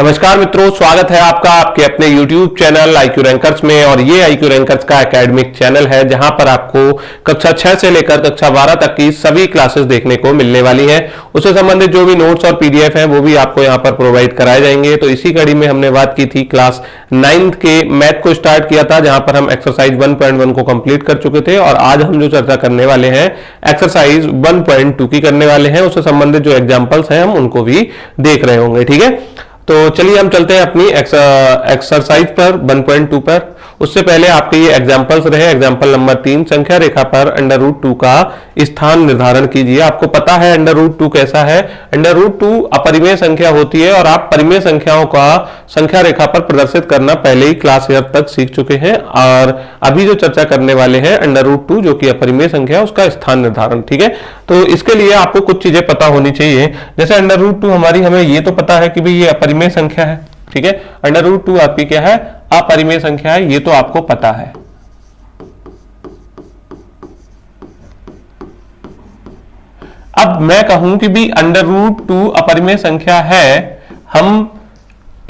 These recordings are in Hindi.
नमस्कार मित्रों, स्वागत है आपका आपके अपने YouTube चैनल IQ रैंकर्स में। और ये IQ रैंकर्स का एकेडमिक चैनल है जहां पर आपको कक्षा 6 से लेकर कक्षा 12 तक की सभी क्लासेस देखने को मिलने वाली हैं। उससे संबंधित जो भी नोट्स और PDF हैं वो भी आपको यहां पर प्रोवाइड कराए जाएंगे। तो इसी कड़ी में हमने बात की थी क्लास 9th के मैथ को स्टार्ट किया था, जहां पर हम एक्सरसाइज 1.1 को कंप्लीट कर चुके थे। और आज हम जो चर्चा करने वाले हैं एक्सरसाइज 1.2 की करने वाले हैं। उससे संबंधित जो एग्जाम्पल्स हैं हम उनको भी देख रहे होंगे। ठीक है, तो चलिए हम चलते हैं अपनी एक्सरसाइज पर 1.2 पर। उससे पहले आपके ये एग्जांपल्स रहे। एग्जांपल नंबर 3, संख्या रेखा पर √2 का स्थान निर्धारण कीजिए। आपको पता है √2 कैसा है। √2 अपरिमेय संख्या होती है और आप परिमेय संख्याओं का संख्या रेखा पर प्रदर्शित करना पहले ही क्लास 8 तक सीख चुके हैं। और अभी जो चर्चा करने वाले हैं √2 जो कि अपरिमेय संख्या है उसका स्थान निर्धारण। ठीक है, तो इसके लिए आपको कुछ चीजें पता होनी चाहिए। जैसे √2 हमें ये तो पता है कि भाई ये अपरिमेय संख्या है। ठीक है, √2 आपकी क्या है, अपरिमेय संख्या है, ये तो आपको पता है। अब मैं कहूं कि भी √2 अपरिमेय संख्या है, हम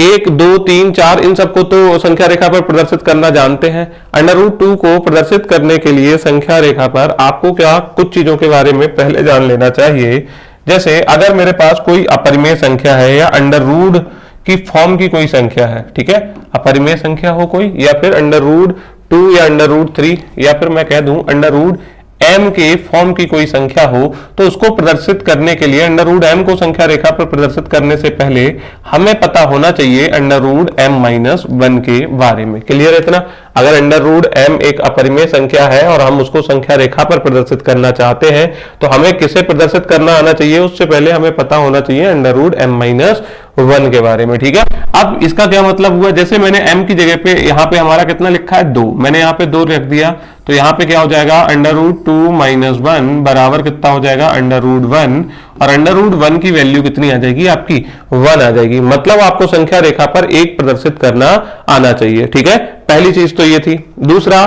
1, 2, 3, 4 इन सबको तो संख्या रेखा पर प्रदर्शित करना जानते हैं। √2 को प्रदर्शित करने के लिए संख्या रेखा पर आपको क्या कुछ चीजों के बारे में पहले जान लेना चाहिए। जैसे अगर मेरे पास कोई अपरिमेय संख्या है या अंडर की फॉर्म की कोई संख्या है, ठीक है, अपरिमेय संख्या हो कोई, या फिर √2 या √3, या फिर मैं कह दूं √m के फॉर्म की कोई संख्या हो, तो उसको प्रदर्शित करने के लिए √m को संख्या रेखा पर प्रदर्शित करने से पहले हमें पता होना चाहिए √m-1 के बारे में। क्लियर है इतना? अगर √m एक अपरिमेय संख्या है और हम उसको संख्या रेखा पर प्रदर्शित करना चाहते हैं तो हमें किसे प्रदर्शित करना आना चाहिए, उससे पहले हमें पता होना चाहिए √m-1 के बारे में। ठीक है, अब इसका क्या मतलब हुआ, जैसे मैंने m की जगह पे यहाँ पे हमारा कितना लिखा है 2, मैंने यहाँ पे 2 रख दिया, तो यहाँ पे क्या हो जाएगा √2-1 बराबर कितना हो जाएगा √1, और √1 की वैल्यू कितनी आ जाएगी आपकी 1 आ जाएगी। मतलब आपको संख्या रेखा पर 1 प्रदर्शित करना आना चाहिए। ठीक है, पहली चीज तो ये थी। दूसरा,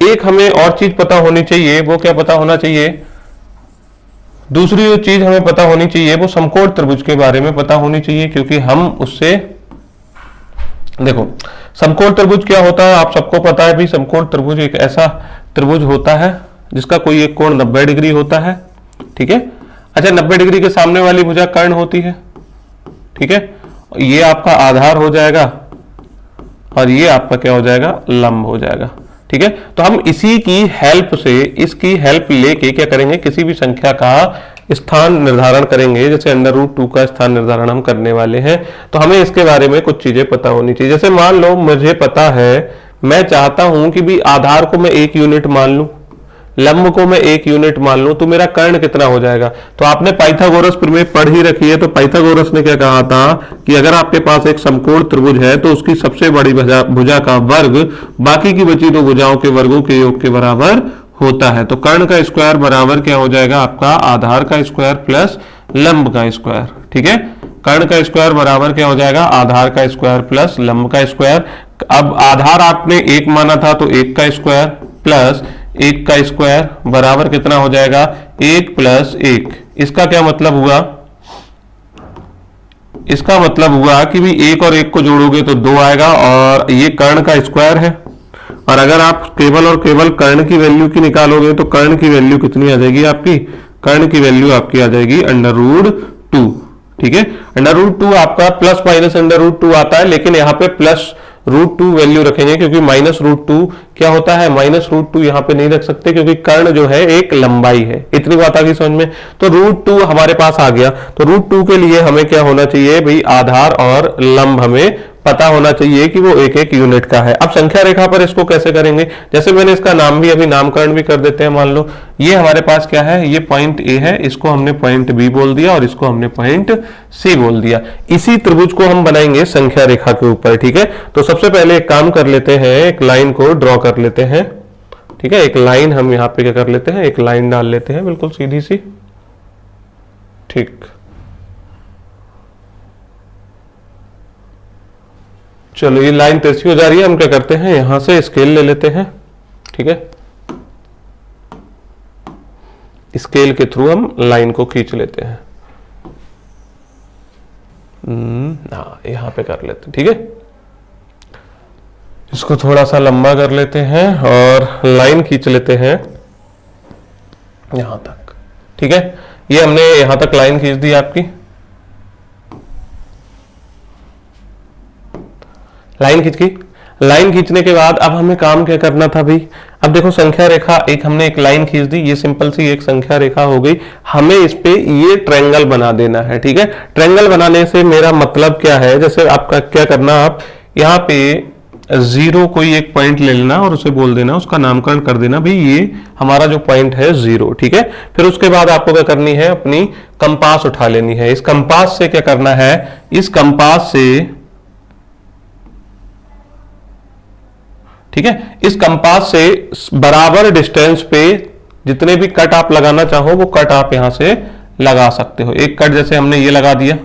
एक हमें और चीज पता होनी चाहिए, वो क्या पता होना चाहिए, दूसरी जो चीज हमें पता होनी चाहिए वो समकोण त्रिभुज के बारे में पता होनी चाहिए, क्योंकि हम उससे देखो समकोण त्रिभुज क्या होता है आप सबको पता है भी। समकोण त्रिभुज एक ऐसा त्रिभुज होता है जिसका कोई एक कोण 90 डिग्री होता है। ठीक है, अच्छा 90 डिग्री के सामने वाली भुजा कर्ण होती है। ठीक है, ये आपका आधार हो जाएगा और ये आपका क्या हो जाएगा, लंब हो जाएगा। ठीक है, तो हम इसी की हेल्प से, इसकी हेल्प लेके क्या करेंगे, किसी भी संख्या का स्थान निर्धारण करेंगे। जैसे √2 का स्थान निर्धारण हम करने वाले हैं, तो हमें इसके बारे में कुछ चीजें पता होनी चाहिए। जैसे मान लो मुझे पता है, मैं चाहता हूं कि भी आधार को मैं 1 यूनिट मान लूं, लंब को मैं 1 यूनिट मान लूं, तो मेरा कर्ण कितना हो जाएगा। तो आपने पाइथागोरस प्रमेय पढ़ ही रखी है। तो पाइथागोरस ने क्या कहा था कि अगर आपके पास एक समकोण त्रिभुज है तो उसकी सबसे बड़ी भुजा का वर्ग बाकी की बची 2 भुजाओं के वर्गों के योग के बराबर होता है। तो कर्ण का स्क्वायर बराबर क्या हो जाएगा आपका आधार का स्क्वायर प्लस लंब का स्क्वायर। ठीक है, कर्ण का स्क्वायर बराबर क्या हो जाएगा, आधार का स्क्वायर प्लस लंब का स्क्वायर। अब आधार आपने 1 माना था तो 1 का स्क्वायर प्लस 1 का स्क्वायर बराबर कितना हो जाएगा 1 + 1। इसका क्या मतलब हुआ, इसका मतलब हुआ कि भी 1 और 1 को जोड़ोगे तो 2 आएगा, और ये कर्ण का स्क्वायर है। और अगर आप केवल और केवल कर्ण की वैल्यू की निकालोगे तो कर्ण की वैल्यू कितनी आ जाएगी आपकी, कर्ण की वैल्यू आपकी आ जाएगी √2। ठीक है, √2 आपका प्लस माइनस √2 आता है, लेकिन यहाँ पे +√2 वैल्यू रखेंगे क्योंकि -√2 क्या होता है, -√2 यहाँ पे नहीं रख सकते क्योंकि कर्ण जो है एक लंबाई है। इतनी बात आ गई समझ में। तो √2 हमारे पास आ गया, तो √2 के लिए हमें क्या होना चाहिए भाई, आधार और लंब हमें पता होना चाहिए कि वो 1-1 यूनिट का है। अब संख्या रेखा पर इसको कैसे करेंगे, जैसे मैंने इसका नाम भी अभी नामकरण भी कर देते हैं। मान लो ये हमारे पास क्या है, ये पॉइंट A है, इसको हमने पॉइंट B बोल दिया और इसको हमने पॉइंट C बोल दिया। इसी त्रिभुज को हम बनाएंगे संख्या रेखा के ऊपर। ठीक है, तो सबसे पहले एक काम कर लेते हैं, एक लाइन को ड्रॉ कर लेते हैं। ठीक है, एक लाइन हम यहाँ पे क्या कर लेते हैं, एक लाइन डाल लेते हैं बिल्कुल सीधी सी। ठीक, चलो ये लाइन तिरछी हो जा रही है, हम क्या करते हैं यहां से स्केल ले लेते हैं। ठीक है, स्केल के थ्रू हम लाइन को खींच लेते हैं। हाँ यहाँ पे कर लेते हैं, ठीक है। इसको थोड़ा सा लंबा कर लेते हैं और लाइन खींच लेते हैं यहां तक, ठीक है। ये हमने यहां तक लाइन खींच दी आपकी, लाइन खींच की। लाइन खींचने के बाद अब हमें काम क्या करना था भाई, अब देखो संख्या रेखा एक हमने एक लाइन खींच दी, ये सिंपल सी एक संख्या रेखा हो गई। हमें इस पे ये ट्रायंगल बना देना है, ठीक है। ट्रायंगल बनाने से मेरा मतलब क्या है, जैसे आपका क्या करना, आप यहाँ पे जीरो कोई एक पॉइंट ले लेना और उसे बोल देना, उसका नामकरण कर देना भाई ये हमारा जो पॉइंट है जीरो, ठीक है। फिर उसके बाद आपको क्या करनी है, अपनी कंपास उठा लेनी है। इस कंपास से क्या करना है, इस कंपास से, ठीक है, इस कंपास से बराबर डिस्टेंस पे जितने भी कट आप लगाना चाहो वो कट आप यहां से लगा सकते हो। एक कट जैसे हमने ये लगा दिया,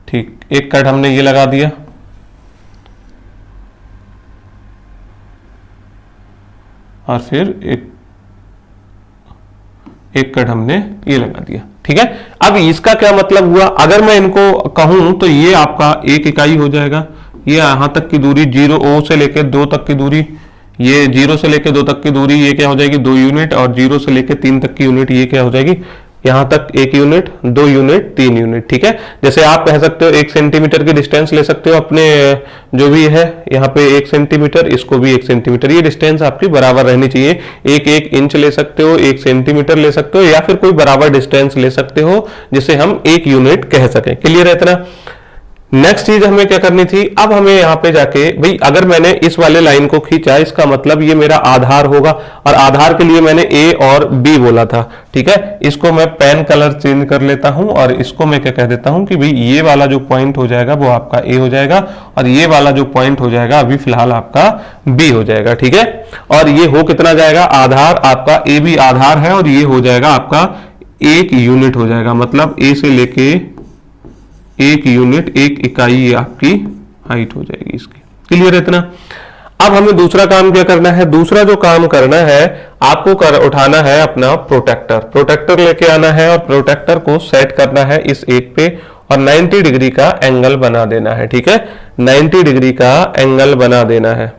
ठीक, एक कट हमने ये लगा दिया, और फिर एक कट हमने ये लगा दिया, ठीक है। अब इसका क्या मतलब हुआ, अगर मैं इनको कहूं तो ये आपका एक इकाई हो जाएगा। ये यहां तक की दूरी, जीरो ओ से लेकर 2 तक की दूरी, ये 0 से लेकर 2 तक की दूरी, ये क्या हो जाएगी 2 यूनिट, और 0 से लेकर 3 तक की यूनिट ये क्या हो जाएगी, यहां तक 1 यूनिट, 2 यूनिट, 3 यूनिट, ठीक है। जैसे आप कह सकते हो 1 सेंटीमीटर की डिस्टेंस ले सकते हो अपने, जो भी है यहाँ पे 1 सेंटीमीटर, इसको भी 1 सेंटीमीटर, ये डिस्टेंस आपकी बराबर रहनी चाहिए। 1 इंच ले सकते हो, 1 सेंटीमीटर ले सकते हो, या फिर कोई बराबर डिस्टेंस ले सकते हो जिसे हम 1 यूनिट कह सकें। क्लियर है इतना। नेक्स्ट चीज हमें क्या करनी थी, अब हमें यहां पे जाके भाई अगर मैंने इस वाले लाइन को खींचा, इसका मतलब ये मेरा आधार होगा, और आधार के लिए मैंने ए और बी बोला था, ठीक है। इसको मैं पेन कलर चेंज कर लेता हूं और इसको मैं क्या कह देता हूं कि भाई ये वाला जो पॉइंट हो जाएगा वो आपका ए हो जाएगा, और ये वाला जो पॉइंट हो जाएगा अभी फिलहाल आपका बी हो जाएगा, ठीक है। और ये हो कितना जाएगा, आधार आपका ए बी आधार है, और ये हो जाएगा आपका 1 यूनिट हो जाएगा, मतलब ए से लेके 1 यूनिट, 1 इकाई ये आपकी हाइट हो जाएगी इसकी। क्लियर है इतना। अब हमें दूसरा काम क्या करना है, दूसरा जो काम करना है आपको उठाना है अपना प्रोटेक्टर। प्रोटेक्टर लेके आना है और प्रोटेक्टर को सेट करना है इस एक पे, और 90 डिग्री का एंगल बना देना है, ठीक है। 90 डिग्री का एंगल बना देना है,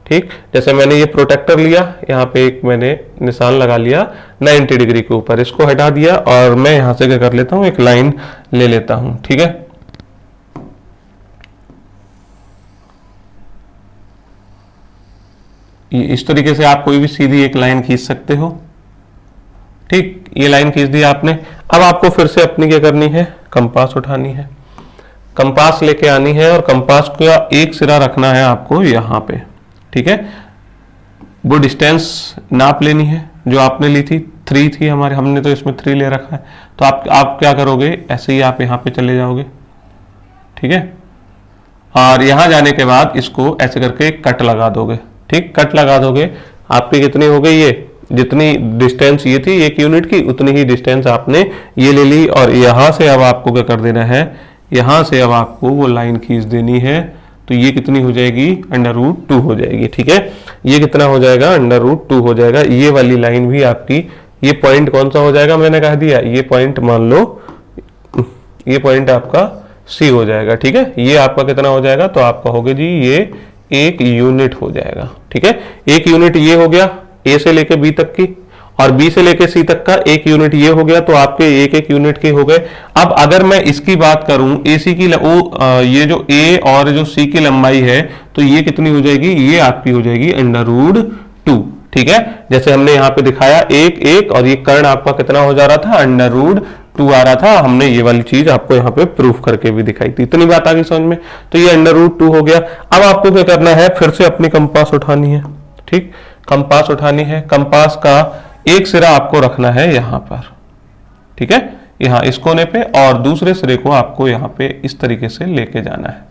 ठीक। जैसे मैंने ये प्रोटेक्टर लिया, यहाँ पे एक मैंने निशान लगा लिया 90 डिग्री के ऊपर, इसको हटा दिया, और मैं यहां से क्या कर लेता हूं, एक लाइन ले लेता हूं, ठीक है। इस तरीके से आप कोई भी सीधी एक लाइन खींच सकते हो, ठीक। ये लाइन खींच दी आपने। अब आपको फिर से अपनी क्या करनी है, कंपास उठानी है, कंपास लेके आनी है, और कंपास का एक सिरा रखना है आपको यहां पे, ठीक है। वो डिस्टेंस नाप लेनी है जो आपने ली थी, 3 थी हमारे, हमने तो इसमें 3 ले रखा है। तो आप क्या करोगे, ऐसे ही आप यहाँ पे चले जाओगे, ठीक है। और यहाँ जाने के बाद इसको ऐसे करके कट लगा दोगे, ठीक। कट लगा दोगे, आपकी कितनी हो गई, ये जितनी डिस्टेंस ये थी 1 यूनिट की, उतनी ही डिस्टेंस आपने ये ले ली। और यहाँ से अब आपको क्या कर देना है, यहाँ से अब आपको वो लाइन खींच देनी है, तो ये कितनी हो जाएगी, √2 हो जाएगी, ठीक है। ये कितना हो जाएगा, √2 हो जाएगा। ये वाली लाइन भी आपकी, ये पॉइंट कौन सा हो जाएगा, मैंने कह दिया, ये पॉइंट मान लो, ये पॉइंट आपका सी हो जाएगा, ठीक है। ये आपका कितना हो जाएगा, तो आपका हो गया जी ये 1 यूनिट हो जाएगा, ठीक है। 1 यूनिट ये हो गया ए से लेके बी तक की, और बी से लेके सी तक का 1 यूनिट ये हो गया, तो आपके 1-1 यूनिट के हो गए। अब अगर मैं इसकी बात करूं, एसी की ये जो ए और जो सी की लंबाई है, तो ये कितनी हो जाएगी, ये आपकी हो जाएगी √2, ठीक है। जैसे हमने यहाँ पे दिखाया 1-1, और ये कर्ण आपका कितना हो जा रहा था, √2 आ रहा था। हमने ये वाली चीज आपको यहाँ पे प्रूफ करके भी दिखाई थी। इतनी बात आ गई समझ में, तो ये √2 हो गया। अब आपको क्या करना है, फिर से अपनी कंपास उठानी है, ठीक। कंपास उठानी है, कंपास का एक सिरा आपको रखना है यहां पर, ठीक है, यहां इस कोने पे, और दूसरे सिरे को आपको यहां पे इस तरीके से लेके जाना है,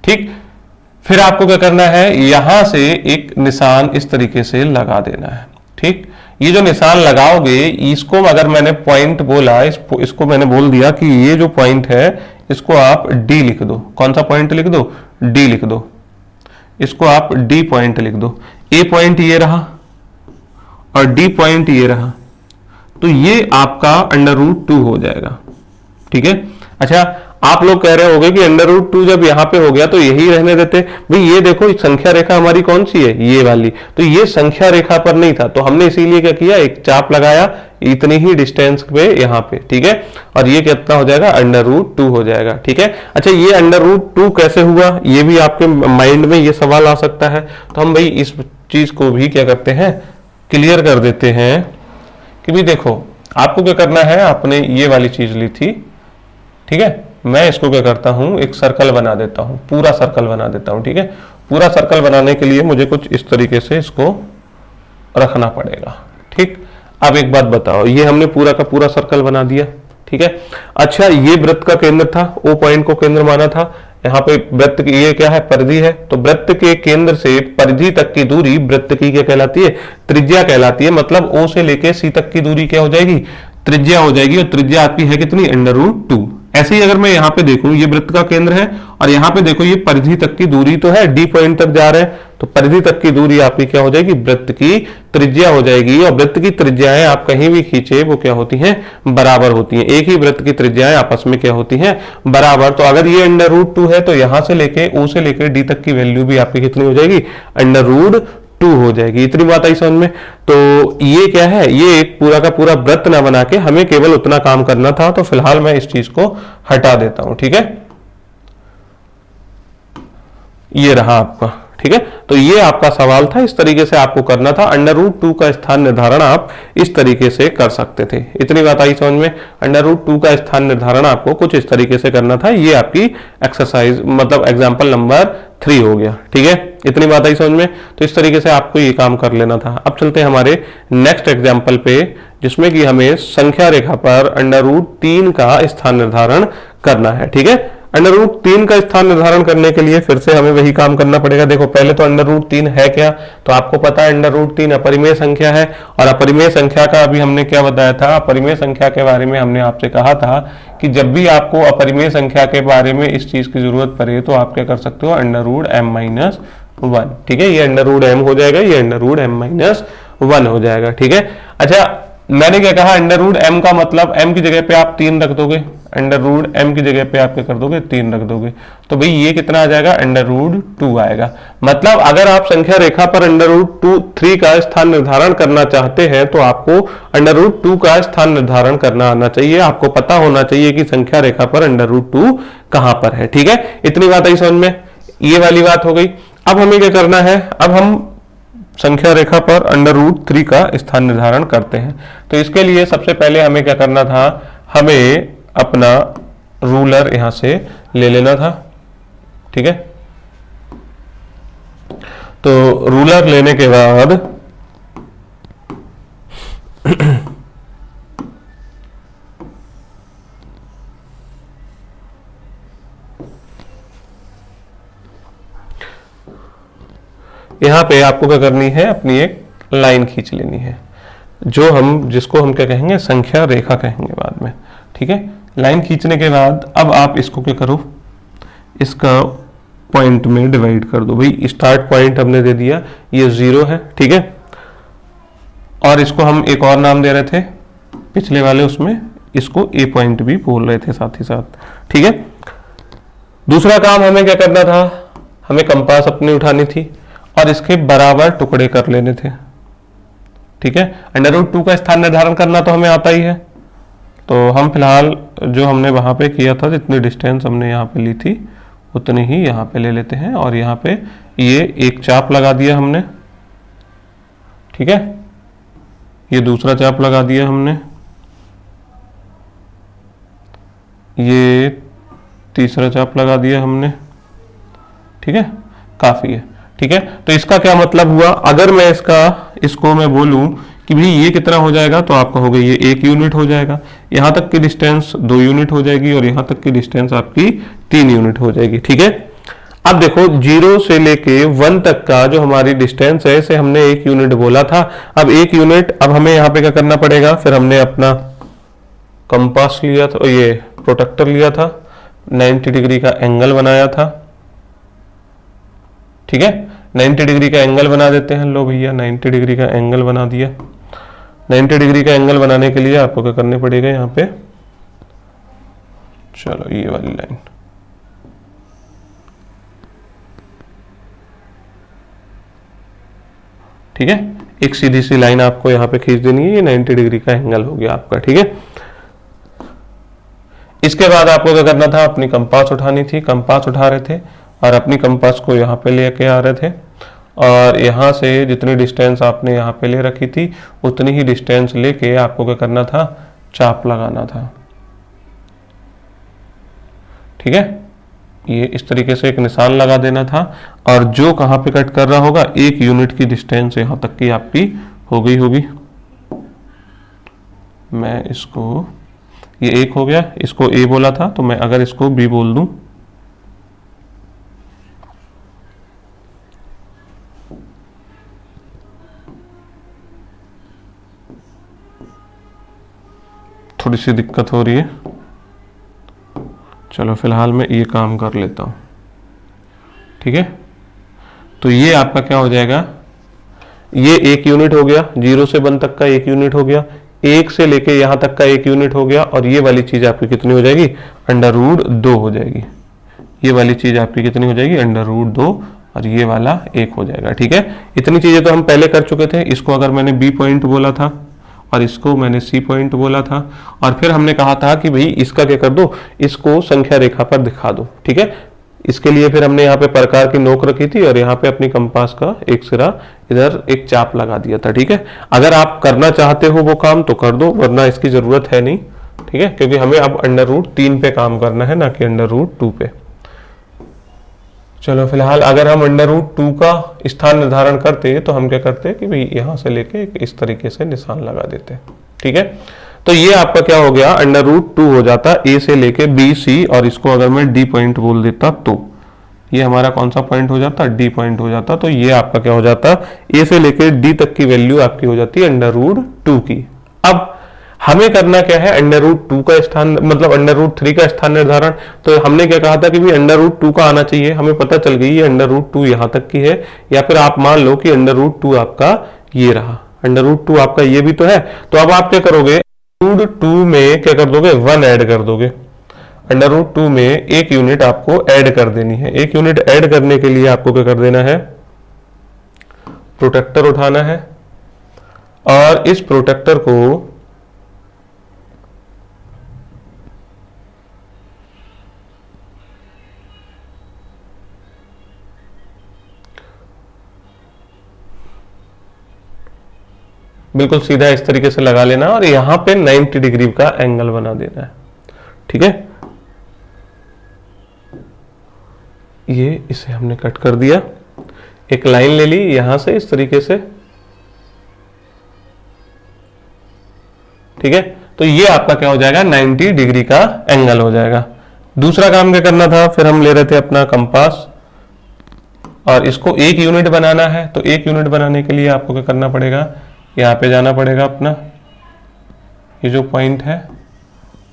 ठीक। फिर आपको क्या करना है, यहां से एक निशान इस तरीके से लगा देना है, ठीक। ये जो निशान लगाओगे, इसको अगर मैंने पॉइंट बोला, इसको मैंने बोल दिया कि ये जो पॉइंट है इसको आप डी लिख दो। कौन सा पॉइंट लिख दो, डी लिख दो। इसको आप डी पॉइंट लिख दो। ए पॉइंट ये रहा, और डी पॉइंट ये रहा, तो ये आपका √2 हो जाएगा। ठीक है। अच्छा, आप लोग कह रहे होंगे कि √2 जब यहाँ पे हो गया तो यही रहने देते। भाई ये देखो संख्या रेखा हमारी कौन सी है, ये वाली, तो ये संख्या रेखा पर नहीं था, तो हमने इसीलिए क्या किया, एक चाप लगाया इतनी ही डिस्टेंस पे यहाँ पे। ठीक है। और ये कितना हो जाएगा, √2 हो जाएगा। ठीक है। अच्छा, ये √2 कैसे हुआ, ये भी आपके माइंड में ये सवाल आ सकता है, तो हम भाई इस चीज को भी क्या करते हैं, क्लियर कर देते हैं कि भाई देखो आपको क्या करना है, आपने ये वाली चीज ली थी। ठीक है। मैं इसको क्या करता हूं, एक सर्कल बना देता हूं, पूरा सर्कल बना देता हूं। ठीक है। पूरा सर्कल बनाने के लिए मुझे कुछ इस तरीके से इसको रखना पड़ेगा। ठीक। अब एक बात बताओ, ये हमने पूरा का पूरा सर्कल बना दिया। ठीक है। अच्छा, ये वृत्त का केंद्र था, ओ पॉइंट को केंद्र माना था। यहाँ पे वृत्त की ये क्या है, परिधि है, तो वृत्त के केंद्र से परिधि तक की दूरी वृत्त की क्या कहलाती है, त्रिज्या कहलाती है। मतलब ओ से लेके सी तक की दूरी क्या हो जाएगी, त्रिज्या हो जाएगी। और त्रिज्या आपकी है कितनी, √2। ऐसे ही अगर मैं यहाँ पे देखूं, ये वृत्त का केंद्र है और यहाँ पे देखो ये परिधि तक की दूरी तो है, डी पॉइंट तक जा रहे हैं, तो परिधि तक की दूरी आपकी क्या हो जाएगी, वृत्त की त्रिज्या हो जाएगी। और वृत्त की त्रिज्याएं आप कहीं भी खींचे वो क्या होती हैं, बराबर होती हैं। एक ही वृत्त की त्रिज्याएं आपस में क्या होती हैं, बराबर। तो अगर ये √2 है तो यहां से लेके ओ से लेके डी तक की वैल्यू भी आपकी कितनी हो जाएगी, √2 हो जाएगी। इतनी बात आई समझ में। तो ये क्या है, ये एक पूरा का पूरा वृत्त ना बना के हमें केवल उतना काम करना था, तो फिलहाल मैं इस चीज को हटा देता हूं। ठीक है। ये रहा आपका। ठीक है। तो ये आपका सवाल था, इस तरीके से आपको करना था। √2 का स्थान निर्धारण आप इस तरीके से कर सकते थे। इतनी बात आई समझ में। √2 का स्थान निर्धारण आपको कुछ इस तरीके से करना था। ये आपकी एक्सरसाइज मतलब एग्जाम्पल नंबर 3 हो गया। ठीक है। इतनी बात आई समझ में। तो इस तरीके से आपको ये काम कर लेना था। अब चलते हैं हमारे नेक्स्ट एग्जाम्पल पे, जिसमें कि हमें संख्या रेखा पर √3 का स्थान निर्धारण करना है। ठीक है। √3 का स्थान निर्धारण करने के लिए फिर से हमें वही काम करना पड़ेगा। देखो पहले तो √3 है क्या, तो आपको पता है √3 अपरिमेय संख्या है। और अपरिमेय संख्या का अभी हमने क्या बताया था, अपरिमेय संख्या के बारे में हमने आपसे कहा था कि जब भी आपको अपरिमेय संख्या के बारे में इस चीज की जरूरत पड़े तो आप क्या कर सकते हो, √m-1। ठीक है। ये √m हो जाएगा, ये √m-1 हो जाएगा। ठीक है। अच्छा, मैंने क्या कहा, √m का मतलब m की जगह पे आप 3 रख दोगे, √m की जगह पे आप क्या कर दोगे, 3 रख दोगे, तो भाई ये कितना आ जाएगा, √2 आएगा। मतलब अगर आप संख्या रेखा पर √3 का स्थान निर्धारण करना चाहते हैं तो आपको √2 का स्थान निर्धारण करना आना चाहिए। आपको पता होना चाहिए कि संख्या रेखा पर √2 कहां पर है। ठीक है। इतनी बात आई समझ में। ये वाली बात हो गई। अब हमें क्या करना है, अब हम संख्या रेखा पर √3 का स्थान निर्धारण करते हैं। तो इसके लिए सबसे पहले हमें क्या करना था, हमें अपना रूलर यहां से ले लेना था। ठीक है। तो रूलर लेने के बाद यहां पे आपको क्या करनी है, अपनी एक लाइन खींच लेनी है, जिसको हम क्या कहेंगे, संख्या रेखा कहेंगे बाद में। ठीक है। लाइन खींचने के बाद अब आप इसको क्या करो, इसका पॉइंट में डिवाइड कर दो। भाई स्टार्ट पॉइंट हमने दे दिया, ये 0 है। ठीक है। और इसको हम एक और नाम दे रहे थे पिछले वाले उसमें, इसको ए पॉइंट भी बोल रहे थे साथ ही साथ। ठीक है। दूसरा काम हमें क्या करना था, हमें कंपास अपनी उठानी थी और इसके बराबर टुकड़े कर लेने थे। ठीक है। √2 का स्थान निर्धारण करना तो हमें आता ही है, तो हम फिलहाल जो हमने वहां पे किया था, जितनी डिस्टेंस हमने यहाँ पे ली थी उतनी ही यहाँ पे ले लेते हैं। और यहाँ पे ये एक चाप लगा दिया हमने। ठीक है। ये दूसरा चाप लगा दिया हमने, ये तीसरा चाप लगा दिया हमने। ठीक है। काफी है। ठीक है। तो इसका क्या मतलब हुआ, अगर मैं इसको मैं बोलूं कि भाई ये कितना हो जाएगा, तो आप कहोगे ये 1 यूनिट हो जाएगा। यहां तक की डिस्टेंस 2 यूनिट हो जाएगी और यहां तक की डिस्टेंस आपकी 3 यूनिट हो जाएगी। ठीक है। अब देखो 0 से लेके 1 तक का जो हमारी डिस्टेंस है, इसे हमने 1 यूनिट बोला था। अब 1 यूनिट, अब हमें यहाँ पे क्या करना पड़ेगा, फिर हमने अपना कंपास लिया था, ये प्रोटेक्टर लिया था, 90 डिग्री का एंगल बनाया था। ठीक है। 90 डिग्री का एंगल बना देते हैं। लो भैया 90 डिग्री का एंगल बना दिया। 90 डिग्री का एंगल बनाने के लिए आपको क्या करने पड़ेगा यहाँ पे, चलो ये वाली लाइन, ठीक है, एक सीधी सी लाइन आपको यहाँ पे खींच देनी है, ये 90 डिग्री का एंगल हो गया आपका, ठीक है। इसके बाद आपको क्या करना था, अपनी कंपास उठानी थी, कंपास उठा रहे थे और अपनी कंपास को यहाँ पे लेके आ रहे थे और यहाँ से जितनी डिस्टेंस आपने यहाँ पे ले रखी थी उतनी ही डिस्टेंस लेके आपको क्या करना था, चाप लगाना था, ठीक है। ये इस तरीके से एक निशान लगा देना था और जो कहाँ पे कट कर रहा होगा 1 यूनिट की डिस्टेंस यहाँ तक की आपकी हो गई होगी। मैं इसको, ये 1 हो गया, इसको A बोला था तो मैं अगर इसको B बोल दूं, थोड़ी सी दिक्कत हो रही है, चलो फिलहाल मैं ये काम कर लेता हूं, ठीक है। तो ये आपका क्या हो जाएगा, ये 1 यूनिट हो गया, 0 से 1 तक का 1 यूनिट हो गया, 1 से लेके यहां तक का 1 यूनिट हो गया और ये वाली चीज आपकी कितनी हो जाएगी, √2 हो जाएगी। ये वाली चीज आपकी कितनी हो जाएगी, √2 और ये वाला 1 हो जाएगा, ठीक है। इतनी चीजें तो हम पहले कर चुके थे। इसको अगर मैंने B पॉइंट बोला था और इसको मैंने C पॉइंट बोला था और फिर हमने कहा था कि भाई इसका क्या कर दो, इसको संख्या रेखा पर दिखा दो, ठीक है। इसके लिए फिर हमने यहाँ पे प्रकार की नोक रखी थी और यहाँ पे अपनी कंपास का एक सिरा इधर एक चाप लगा दिया था, ठीक है। अगर आप करना चाहते हो वो काम तो कर दो, वरना इसकी जरूरत है नहीं, ठीक है, क्योंकि हमें अब √3 पे काम करना है, ना कि √2 पे। चलो फिलहाल अगर हम √2 का स्थान निर्धारण करते तो हम क्या करते कि भाई यहां से लेके इस तरीके से निशान लगा देते, ठीक है। तो ये आपका क्या हो गया, √2 हो जाता A से लेके B C और इसको अगर मैं D पॉइंट बोल देता तो ये हमारा कौन सा पॉइंट हो जाता, D पॉइंट हो जाता। तो ये आपका क्या हो जाता, A से लेके D तक की वैल्यू आपकी हो जाती है √2 की। अब हमें करना क्या है, √2 का स्थान मतलब √3 का स्थान निर्धारण। तो हमने क्या कहा था कि भी √2 का आना चाहिए, हमें पता चल गई ये √2 यहाँ तक की है, या फिर आप मान लो कि √2 आपका ये रहा, √2 आपका ये भी तो है। तो अब आप क्या करोगे, √2 में क्या कर दोगे, 1 ऐड कर दोगे। √2 में 1 यूनिट आपको ऐड कर देनी है। 1 यूनिट ऐड करने के लिए आपको क्या कर देना है, प्रोटेक्टर उठाना है और इस प्रोटेक्टर को बिल्कुल सीधा इस तरीके से लगा लेना और यहां पे 90 डिग्री का एंगल बना देना है, ठीक है। ये इसे हमने कट कर दिया, एक लाइन ले ली यहां से इस तरीके से, ठीक है। तो ये आपका क्या हो जाएगा, 90 डिग्री का एंगल हो जाएगा। दूसरा काम क्या करना था, फिर हम ले रहे थे अपना कंपास और इसको 1 यूनिट बनाना है। तो 1 यूनिट बनाने के लिए आपको क्या करना पड़ेगा, यहाँ पे जाना पड़ेगा अपना ये जो पॉइंट है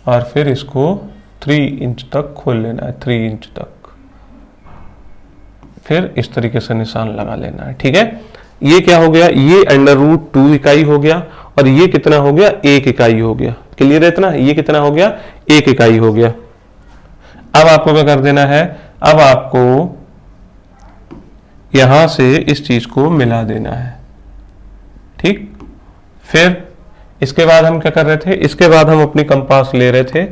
और फिर इसको 3 इंच तक खोल लेना है, 3 इंच तक, फिर इस तरीके से निशान लगा लेना है, ठीक है। ये क्या हो गया, ये √2 इकाई हो गया और ये कितना हो गया, 1 इकाई हो गया। क्लियर है इतना, ये कितना हो गया, 1 इकाई हो गया। अब आपको क्या कर देना है, अब आपको यहां से इस चीज को मिला देना है, ठीक। फिर इसके बाद हम क्या कर रहे थे, इसके बाद हम अपनी कंपास ले रहे थे,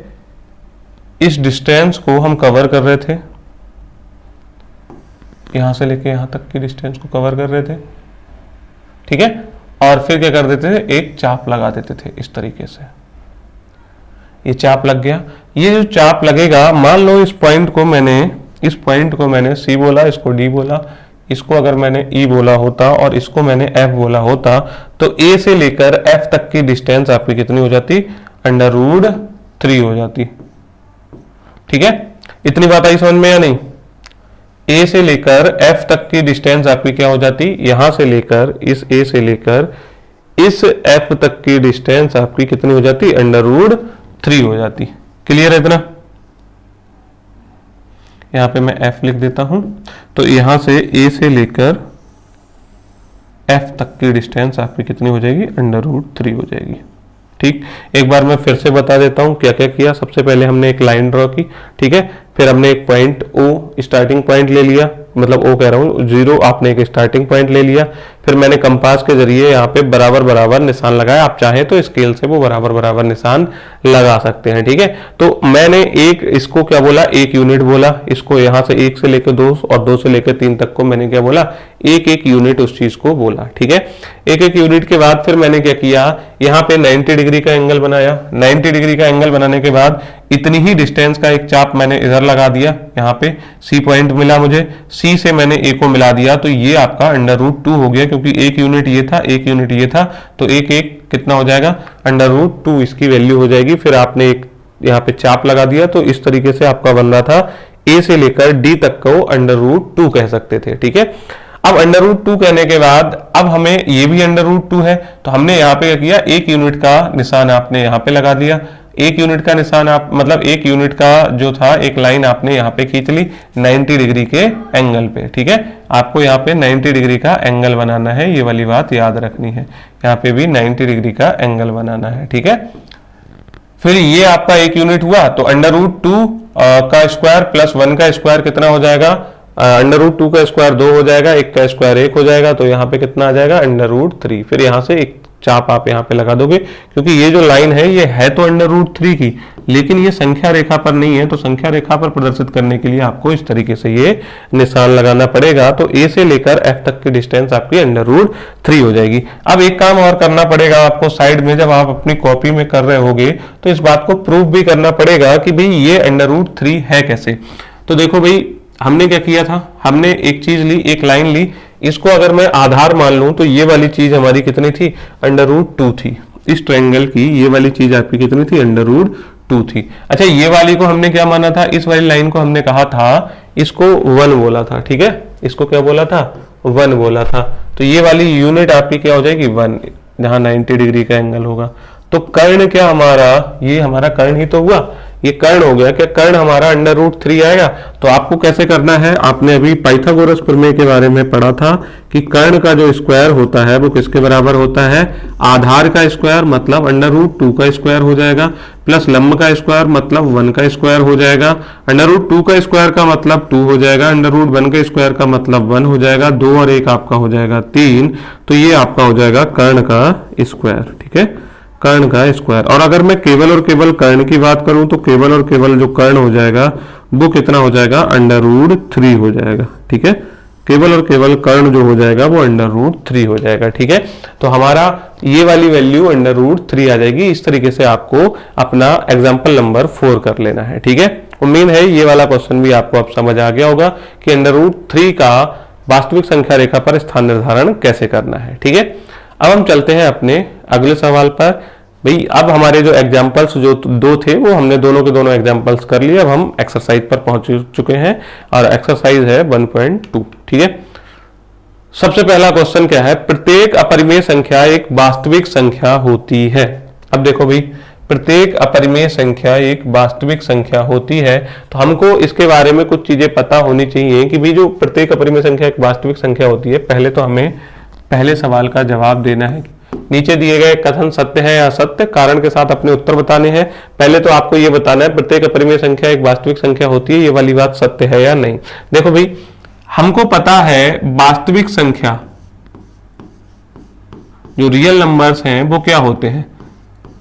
इस डिस्टेंस को हम कवर कर रहे थे, यहां से लेके यहां तक की डिस्टेंस को कवर कर रहे थे, ठीक है। और फिर क्या कर देते थे, एक चाप लगा देते थे इस तरीके से। ये चाप लग गया। ये जो चाप लगेगा, मान लो इस पॉइंट को मैंने C बोला, इसको D बोला, इसको अगर मैंने E बोला होता और इसको मैंने F बोला होता, तो A से लेकर F तक की डिस्टेंस आपकी कितनी हो जाती, √3 हो जाती, ठीक है। इतनी बात आई समझ में या नहीं। A से लेकर F तक की डिस्टेंस आपकी क्या हो जाती, यहां से लेकर इस A से लेकर इस F तक की डिस्टेंस आपकी कितनी हो जाती, √3 हो जाती। क्लियर है इतना। यहां पे मैं F लिख देता हूं। तो यहां से A से लेकर f तक की डिस्टेंस आपकी कितनी हो जाएगी, √3 हो जाएगी। ठीक, एक बार मैं फिर से बता देता हूं क्या क्या किया। सबसे पहले हमने एक लाइन ड्रॉ की, ठीक है, फिर हमने एक पॉइंट O स्टार्टिंग पॉइंट ले लिया, मतलब O कह रहा हूँ 0, आपने एक स्टार्टिंग पॉइंट ले लिया, फिर मैंने कंपास के जरिए यहाँ पे बराबर बराबर निशान लगाया। आप चाहे तो स्केल से वो बराबर बराबर निशान लगा सकते हैं, ठीक है। तो मैंने एक इसको क्या बोला, 1 यूनिट बोला, इसको यहाँ से 1 से लेकर 2 और 2 से लेकर 3 तक को मैंने क्या बोला, 1 यूनिट उस चीज को बोला, ठीक है। 1 यूनिट के बाद फिर मैंने क्या किया, यहाँ पे 90 डिग्री का एंगल बनाया। 90 डिग्री का एंगल बनाने के बाद इतनी ही डिस्टेंस का एक चाप मैंने इधर लगा दिया, यहाँ पे C पॉइंट मिला मुझे, C से मैंने A को मिला दिया, तो ये आपका √2 हो गया, क्योंकि 1 यूनिट ये था, 1 यूनिट ये था, तो 1 कितना हो जाएगा, √2 इसकी वैल्यू हो जाएगी। फिर आपने एक यहाँ पे चाप लगा दिया, तो इस तरीके से आपका बन रहा था A से लेकर D तक को √2 कह सकते थे, ठीक है। अब √2 कहने के बाद अब हमें ये भी √2 है, तो हमने यहाँ पे क्या किया, 1 यूनिट का निशान आपने यहाँ पे लगा दिया। 1 यूनिट का निशान आप मतलब 1 यूनिट का जो था एक लाइन आपने यहाँ पे खींच ली 90 डिग्री के एंगल पे, ठीक है। आपको यहाँ पे 90 डिग्री का एंगल बनाना है, ये वाली बात याद रखनी है, यहाँ पे भी 90 डिग्री का एंगल बनाना है, ठीक है। फिर ये आपका 1 यूनिट हुआ, तो √2 का स्क्वायर प्लस 1 का स्क्वायर कितना हो जाएगा, √2 का स्क्वायर 2 हो जाएगा, 1 का स्क्वायर 1 हो जाएगा, तो यहाँ पे कितना आ जाएगा, √3। फिर यहाँ से एक चाप आप यहाँ पे लगा दोगे, क्योंकि ये जो लाइन है ये है तो √3 की, लेकिन ये संख्या रेखा पर नहीं है, तो संख्या रेखा पर प्रदर्शित करने के लिए आपको इस तरीके से ये निशान लगाना पड़ेगा। तो A से लेकर F तक की डिस्टेंस आपकी √3 हो जाएगी। अब एक काम और करना पड़ेगा आपको, साइड में जब आप अपनी कॉपी में कर रहे होगे तो इस बात को प्रूव भी करना पड़ेगा कि भाई ये √3 है कैसे। तो देखो भाई, हमने क्या किया था, हमने एक चीज ली, एक लाइन ली, इसको अगर मैं आधार मान लूं तो ये वाली चीज हमारी कितनी थी, √2 थी। इस ट्रायंगल की ये वाली चीज आपकी कितनी थी, √2 थी। अच्छा, ये वाली को हमने क्या माना था, इस वाली लाइन को हमने कहा था, इसको 1 बोला था, ठीक है, इसको क्या बोला था, 1 बोला था। तो ये वाली यूनिट आपकी क्या हो जाएगी, 1, जहां 90 डिग्री का एंगल होगा। तो कर्ण क्या हमारा, ये हमारा कर्ण ही तो हुआ, ये कर्ण हो गया, क्या कर्ण हमारा √3 आएगा। तो आपको कैसे करना है, आपने अभी पाइथागोरस प्रमेय के बारे में पढ़ा था कि कर्ण का जो स्क्वायर होता है वो किसके बराबर होता है, आधार का स्क्वायर मतलब √2 का स्क्वायर हो जाएगा, प्लस लंब का स्क्वायर मतलब 1 का स्क्वायर हो जाएगा, √2 का स्क्वायर का मतलब 2 हो जाएगा, √1 का स्क्वायर का मतलब 1 हो जाएगा, 2 और 1 आपका हो जाएगा 3। तो ये आपका हो जाएगा कर्ण का स्क्वायर, ठीक है, कर्ण का स्क्वायर। और अगर मैं केवल और केवल कर्ण की बात करूं तो केवल और केवल जो कर्ण हो जाएगा वो कितना हो जाएगा, √3 हो जाएगा, ठीक है। केवल और केवल कर्ण जो हो जाएगा वो √3 हो जाएगा, ठीक है। तो हमारा ये वाली वैल्यू √3 आ जाएगी। इस तरीके से आपको अपना एग्जाम्पल नंबर 4 कर लेना है, ठीक है। उम्मीद है ये वाला क्वेश्चन भी आपको अब समझ आ गया होगा कि √3 का वास्तविक संख्या रेखा पर स्थान निर्धारण कैसे करना है, ठीक है। अब हम चलते हैं अपने अगले सवाल पर। भाई अब हमारे जो एग्जाम्पल्स जो 2 थे वो हमने दोनों के दोनों एग्जाम्पल्स कर लिए। अब हम एक्सरसाइज पर पहुंच चुके हैं और एक्सरसाइज है 1.2, ठीक है। सबसे पहला क्वेश्चन क्या है, प्रत्येक अपरिमेय संख्या एक वास्तविक संख्या होती है। अब देखो भाई, प्रत्येक अपरिमेय संख्या एक वास्तविक संख्या होती है, तो हमको इसके बारे में कुछ चीजें पता होनी चाहिए कि भाई जो प्रत्येक अपरिमेय संख्या एक वास्तविक संख्या होती है, पहले तो हमें पहले सवाल का जवाब देना है। नीचे दिए गए कथन सत्य है या असत्य, कारण के साथ अपने उत्तर बताने हैं। पहले तो आपको यह बताना है प्रत्येक अपरिमेय संख्या एक वास्तविक संख्या होती है, ये वाली बात सत्य है या नहीं। देखो भाई, हमको पता है वास्तविक संख्या जो रियल नंबर्स हैं वो क्या होते हैं।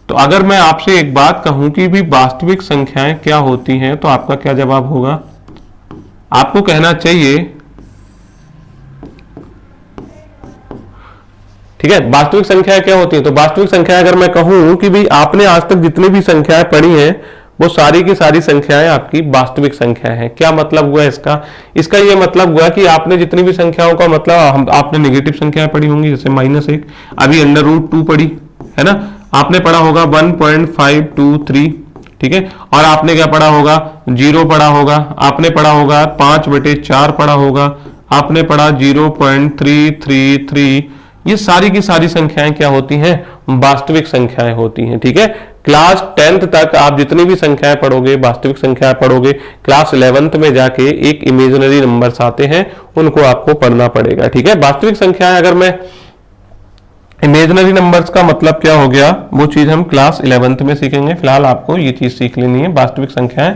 तो अगर मैं आपसे एक बात कहूं कि भी वास्तविक संख्याएं क्या होती हैं, तो आपका क्या जवाब होगा, आपको कहना चाहिए, ठीक है, वास्तविक संख्याएं क्या होती है। तो वास्तविक संख्या अगर मैं कहूं कि भाई आपने आज तक जितनी भी संख्याएं पढ़ी हैं वो सारी की सारी संख्याएं आपकी वास्तविक संख्याएं हैं। क्या मतलब हुआ इसका, इसका ये मतलब हुआ कि आपने जितनी भी संख्याओं का मतलब आपने नेगेटिव संख्याएं पढ़ी होंगी, जैसे -1, अभी √2 पढ़ी है ना, आपने पढ़ा होगा 1.523, ठीक है, और आपने क्या पढ़ा होगा, 0 पढ़ा होगा, आपने पढ़ा होगा 5/4 पढ़ा होगा, आपने पढ़ा 0.333। ये सारी की सारी संख्याएं क्या होती हैं, वास्तविक संख्याएं होती हैं, ठीक है। क्लास 10th तक आप जितनी भी संख्याएं पढ़ोगे वास्तविक संख्याएं पढ़ोगे, क्लास 11th में जाके एक इमेजिनरी नंबर्स आते हैं उनको आपको पढ़ना पड़ेगा, ठीक है। वास्तविक संख्याएं अगर मैं इमेजिनरी नंबर्स का मतलब क्या हो गया, वो चीज हम क्लास 11th में सीखेंगे। फिलहाल आपको ये चीज सीख लेनी है। वास्तविक संख्याएं,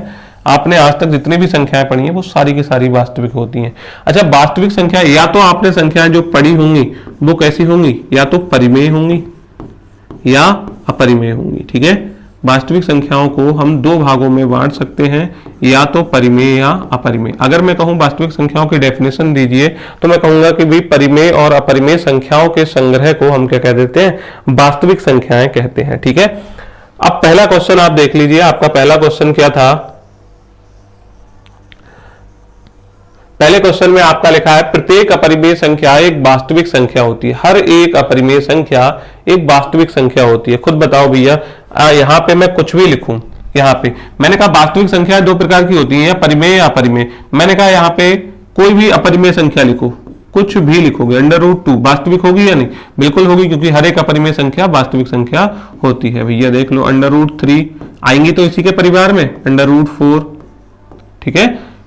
आपने आज तक जितनी भी संख्याएं पढ़ी हैं वो सारी की सारी वास्तविक होती हैं। अच्छा, वास्तविक संख्या या तो आपने संख्याएं जो पढ़ी होंगी वो कैसी होंगी, या तो परिमेय होंगी या अपरिमेय होंगी। ठीक है, वास्तविक संख्याओं को हम दो भागों में बांट सकते हैं, या तो परिमेय या अपरिमेय। अगर मैं कहूं वास्तविक संख्याओं की डेफिनेशन दीजिए तो मैं कहूंगा कि भाई परिमेय और अपरिमेय संख्याओं के संग्रह को हम क्या कह देते हैं, वास्तविक संख्याएं कहते हैं। ठीक है, अब पहला क्वेश्चन आप देख लीजिए। आपका पहला क्वेश्चन क्या था, पहले क्वेश्चन में आपका लिखा है प्रत्येक अपरिमेय संख्या एक वास्तविक संख्या होती है। हर एक अपरिमेय संख्या एक वास्तविक संख्या होती है। खुद बताओ भैया, यहाँ पे मैं कुछ भी लिखूं, यहाँ पे मैंने कहा वास्तविक संख्या दो प्रकार की होती है, परिमेय या अपरिमेय। मैंने कहा यहाँ पे कोई भी अपरिमेय संख्या लिखो, कुछ भी लिखोगे, √2 वास्तविक होगी या नहीं, बिल्कुल होगी, क्योंकि हर एक अपरिमेय संख्या वास्तविक संख्या होती है। भैया देख लो, √3 आएंगी तो इसी के परिवार में, √4। ठीक है,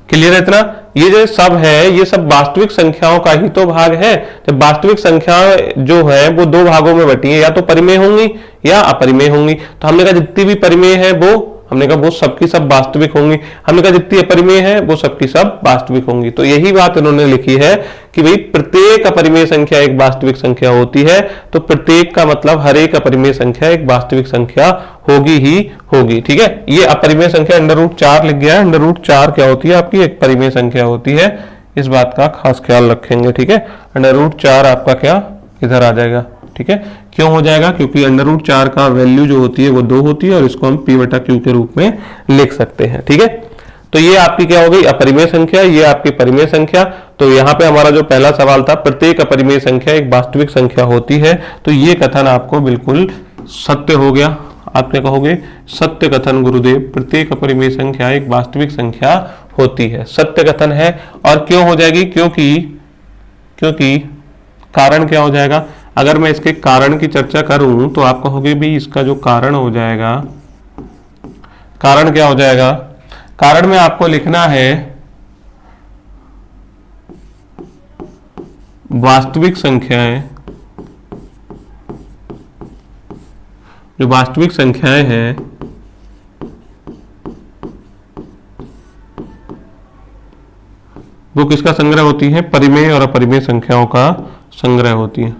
क्लियर है इतना। ये जो सब है ये सब वास्तविक संख्याओं का ही तो भाग है। जब वास्तविक संख्या जो है वो दो भागों में बटी है, या तो परिमेय होंगी या अपरिमेय होंगी। तो हमने कहा जितनी भी परिमेय है वो, हमने कहा वो सबकी सब वास्तविक होंगी। हमने कहा जितनी अपरिमेय है वो सबकी सब वास्तविक होंगी। तो यही बात उन्होंने लिखी है कि भाई प्रत्येक अपरिमेय संख्या एक वास्तविक संख्या होती है। तो प्रत्येक का मतलब हर एक अपरिमेय संख्या एक वास्तविक संख्या होगी ही होगी। ठीक है, ये अपरिमेय संख्या √4 लिख गया है। √4 क्या होती है, आपकी एक परिमेय संख्या होती है। इस बात का खास ख्याल रखेंगे। ठीक है, √4 आपका क्या इधर आ जाएगा। ठीक है, क्यों हो जाएगा, क्योंकि √4 का वैल्यू जो होती है वो 2 होती है, और इसको हम p/q के रूप में लिख सकते हैं। ठीक है, तो ये आपकी क्या हो गई, अपरिमेय संख्या, ये आपकी परिमेय संख्या। तो यहाँ पे हमारा जो पहला सवाल था, प्रत्येक अपरिमेय संख्या एक वास्तविक संख्या होती है, तो ये कथन आपको बिल्कुल सत्य हो गया। आप क्या कहोगे, सत्य कथन गुरुदेव, प्रत्येक अपरिमेय संख्या एक वास्तविक संख्या होती है, सत्य कथन है। और क्यों हो जाएगी, क्योंकि कारण क्या हो जाएगा, अगर मैं इसके कारण की चर्चा करूं तो आप कहोगे भी इसका जो कारण हो जाएगा, कारण क्या हो जाएगा, कारण में आपको लिखना है वास्तविक संख्याएं, जो वास्तविक संख्याएं हैं वो किसका संग्रह होती है, परिमेय और अपरिमेय संख्याओं का संग्रह होती है।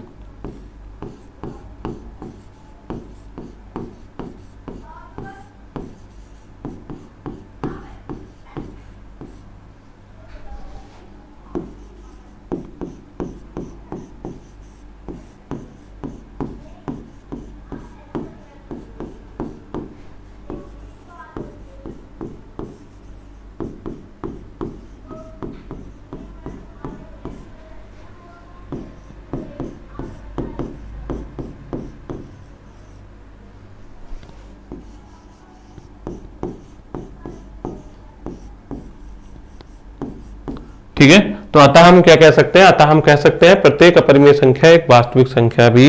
ठीक है, तो अतः हम क्या कह सकते हैं, अतः हम कह सकते हैं प्रत्येक अपरिमेय संख्या एक वास्तविक संख्या भी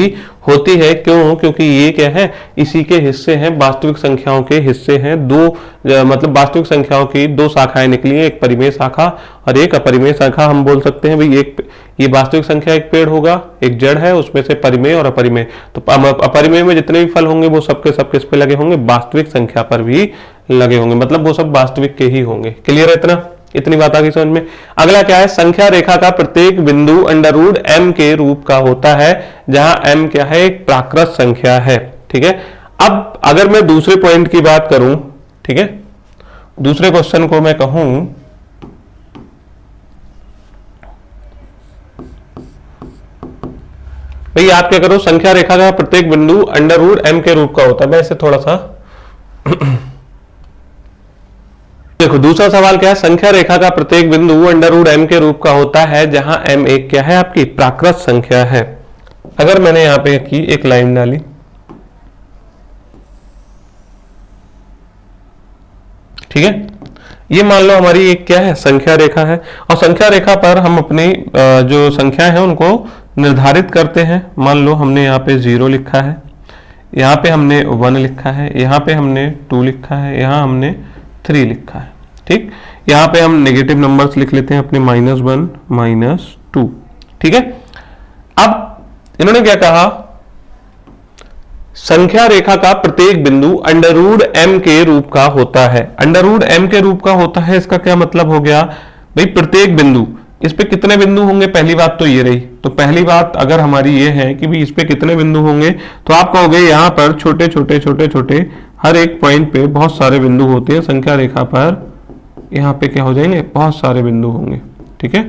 होती है। क्यों, क्योंकि ये क्या है, इसी के हिस्से हैं, वास्तविक संख्याओं के हिस्से हैं। दो मतलब वास्तविक संख्याओं की दो शाखाएं निकली हैं, एक परिमेय शाखा और एक अपरिमेय शाखा। हम बोल सकते हैं भाई एक ये वास्तविक संख्या एक पेड़ होगा, एक जड़ है, उसमें से परिमेय और अपरिमेय। तो अपरिमेय में जितने भी फल होंगे वो सबके सब किस पे लगे होंगे, वास्तविक संख्या पर भी लगे होंगे, मतलब वो सब वास्तविक के ही होंगे। क्लियर है इतना, इतनी बात आ गई समझ में। अगला क्या है, संख्या रेखा का प्रत्येक बिंदु √m के रूप का होता है, जहां m क्या है, एक प्राकृत संख्या है। ठीक है, अब अगर मैं दूसरे पॉइंट की बात करूं, ठीक है, दूसरे क्वेश्चन को मैं कहूं, भाई आप क्या करो, संख्या रेखा का प्रत्येक बिंदु √m के रूप का होता है। मैं इसे थोड़ा सा देखो, दूसरा सवाल क्या है, संख्या रेखा का प्रत्येक बिंदु √m के रूप का होता है, जहां m एक क्या है, आपकी प्राकृत संख्या है। अगर मैंने यहां पे की एक लाइन डाली, ठीक है, ये मान लो हमारी एक क्या है, संख्या रेखा है, और संख्या रेखा पर हम अपनी जो संख्या है उनको निर्धारित करते हैं। मान लो हमने यहाँ पे 0 लिखा है, यहाँ पे हमने 1 लिखा है, यहाँ पे हमने 2 लिखा है, यहाँ हमने 3 लिखा है। ठीक, यहाँ पे हम नेगेटिव नंबर्स लिख लेते हैं अपने -1 -2। ठीक है, अब इन्होंने क्या कहा संख्या रेखा का प्रत्येक बिंदु अंडर रूट एम के रूप का होता है। अंडर रूट एम के रूप का होता है, इसका क्या मतलब हो गया भाई, प्रत्येक बिंदु, इस पे कितने बिंदु होंगे, पहली बात तो ये रही। तो पहली बात अगर हमारी ये है कि भी इस पे कितने बिंदु होंगे, तो आप कहोगे यहाँ पर छोटे छोटे छोटे छोटे हर एक पॉइंट पे बहुत सारे बिंदु होते हैं। संख्या रेखा पर यहाँ पे क्या हो जाएंगे, बहुत सारे बिंदु होंगे। ठीक है,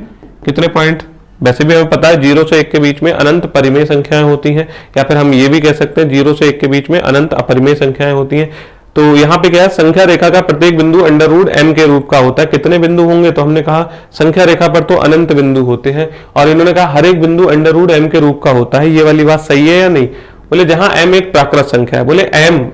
कितने पॉइंट, वैसे भी हमें पता है 0 से 1 के बीच में अनंत परिमेय संख्याएं होती हैं, या फिर हम ये भी कह सकते हैं 0 से 1 के बीच में अनंत अपरिमेय संख्याएं होती हैं। तो यहाँ पे क्या है, संख्या रेखा का प्रत्येक बिंदु अंडर रूट एम के रूप का होता है। कितने बिंदु होंगे, तो हमने कहा संख्या रेखा पर तो अनंत बिंदु होते हैं, और इन्होंने कहा हर एक बिंदु अंडर रूट एम के रूप का होता है। ये वाली बात सही है या नहीं? बोले जहां m एक प्राकृत संख्या है, बोले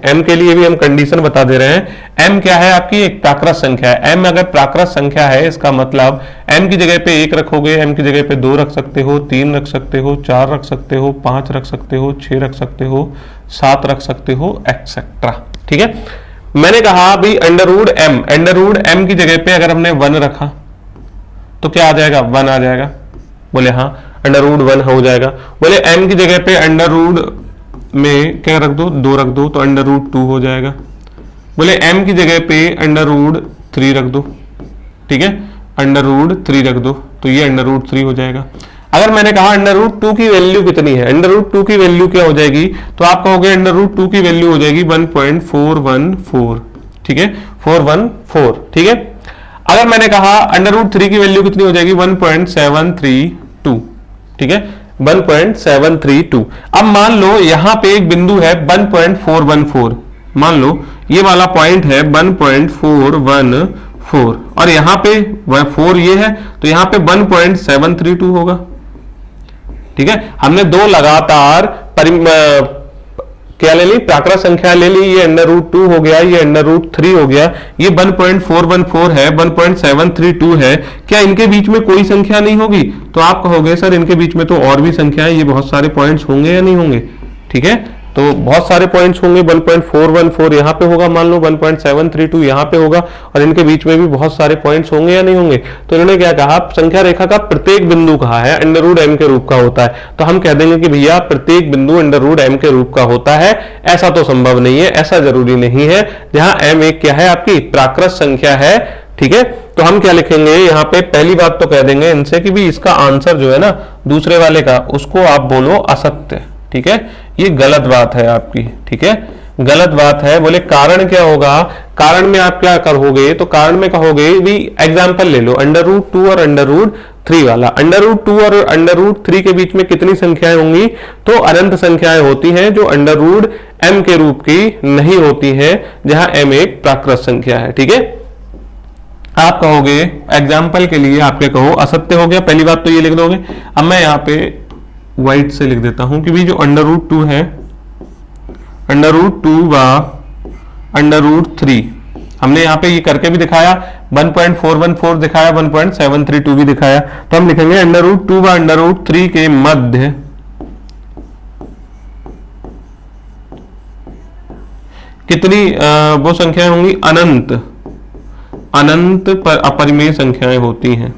m के लिए भी हम कंडीशन बता दे रहे हैं। m क्या है आपकी, एक प्राकृत संख्या है। m अगर प्राकृत संख्या है, इसका मतलब m की जगह पे 1 रखोगे, m की जगह पे 2 रख सकते हो, 3 रख सकते हो, 4 रख सकते हो, 5 रख सकते हो, 6 रख सकते हो, 7 रख सकते हो, एक्सेट्रा। ठीक है, मैंने कहा भी अंडर रूट m की जगह पे अगर हमने 1 रखा तो क्या आ जाएगा, 1 आ जाएगा। बोले हाँ, अंडर रूट 1 हो जाएगा। बोले m की जगह पे अंडर रूट में क्या रख दो, 2 रख दो, तो अंडर रूट 2 हो जाएगा। बोले m की जगह पे अंडर रूट 3 रख दो। ठीक है, अंडर रूट 3 रख दो, तो ये अंडर रूट 3 हो जाएगा। अगर मैंने कहा अंडर रूट 2 की वैल्यू कितनी है, अंडर रूट 2 की वैल्यू क्या हो जाएगी, तो आप कहोगे अंडर रूट 2 की वैल्यू हो जाएगी 1.414। ठीक है, 414। ठीक है, अगर मैंने कहा अंडर रूट 3 की वैल्यू कितनी हो जाएगी, 1.732। ठीक है, 1.732। अब मान लो यहां पे एक बिंदु है 1.414, मान लो ये वाला पॉइंट है 1.414, और यहां पे 4 ये है, तो यहां पे 1.732 होगा। ठीक है, हमने दो लगातार क्या ले ली, प्राकृत संख्या ले ली। ये अंडर रूट 2 हो गया, ये अंडर रूट 3 हो गया, ये 1.414 है, 1.732 है। क्या इनके बीच में कोई संख्या नहीं होगी? तो आप कहोगे सर इनके बीच में तो और भी संख्या है, ये बहुत सारे पॉइंट्स होंगे या नहीं होंगे? ठीक है, तो बहुत सारे पॉइंट्स होंगे। 1.414 यहाँ पे होगा, मान लो 1.732 यहाँ पे होगा, और इनके बीच में भी बहुत सारे पॉइंट्स होंगे या नहीं होंगे? तो इन्होंने क्या कहा, संख्या रेखा का प्रत्येक बिंदु कहा है अंडर रूट एम के रूप का होता है। तो हम कह देंगे कि भैया प्रत्येक बिंदु अंडर रूट एम के रूप का होता है। ऐसा तो संभव नहीं है, ऐसा जरूरी नहीं है, जहां एम एक क्या है आपकी प्राकृत संख्या है। ठीक है, तो हम क्या लिखेंगे यहाँ पे, पहली बात तो कह देंगे इनसे कि भी इसका आंसर जो है ना दूसरे वाले का, उसको आप बोलो असत्य। ठीक है, ये गलत बात है आपकी। ठीक है, गलत बात है। बोले कारण क्या होगा, कारण में आप क्या करोगे, तो कारण में कहोगे भी एग्जांपल ले लो अंडर रूट 2 और अंडर रूट 3 वाला। अंडर रूट 2 और अंडर रूट 3 के बीच में कितनी संख्याएं होंगी, तो अनंत संख्याएं होती हैं, जो अंडर रूट m के रूप की नहीं होती है, जहां m एक प्राकृत संख्या है। ठीक है, आप कहोगे एग्जाम्पल के लिए आपके कहो असत्य हो गया, पहली बात तो ये लिख दोगे। अब मैं यहाँ पे व्हाइट से लिख देता हूं कि भी जो अंडर रूट 2 है, अंडर रूट 2 व अंडर रूट 3, हमने यहाँ पे ये करके भी दिखाया, 1.414 दिखाया, 1.732 भी दिखाया। तो हम लिखेंगे अंडर रूट 2 व अंडर रूट 3 के मध्य कितनी वो संख्याएं होंगी, अनंत पर अपरिमेय संख्याएं होती हैं।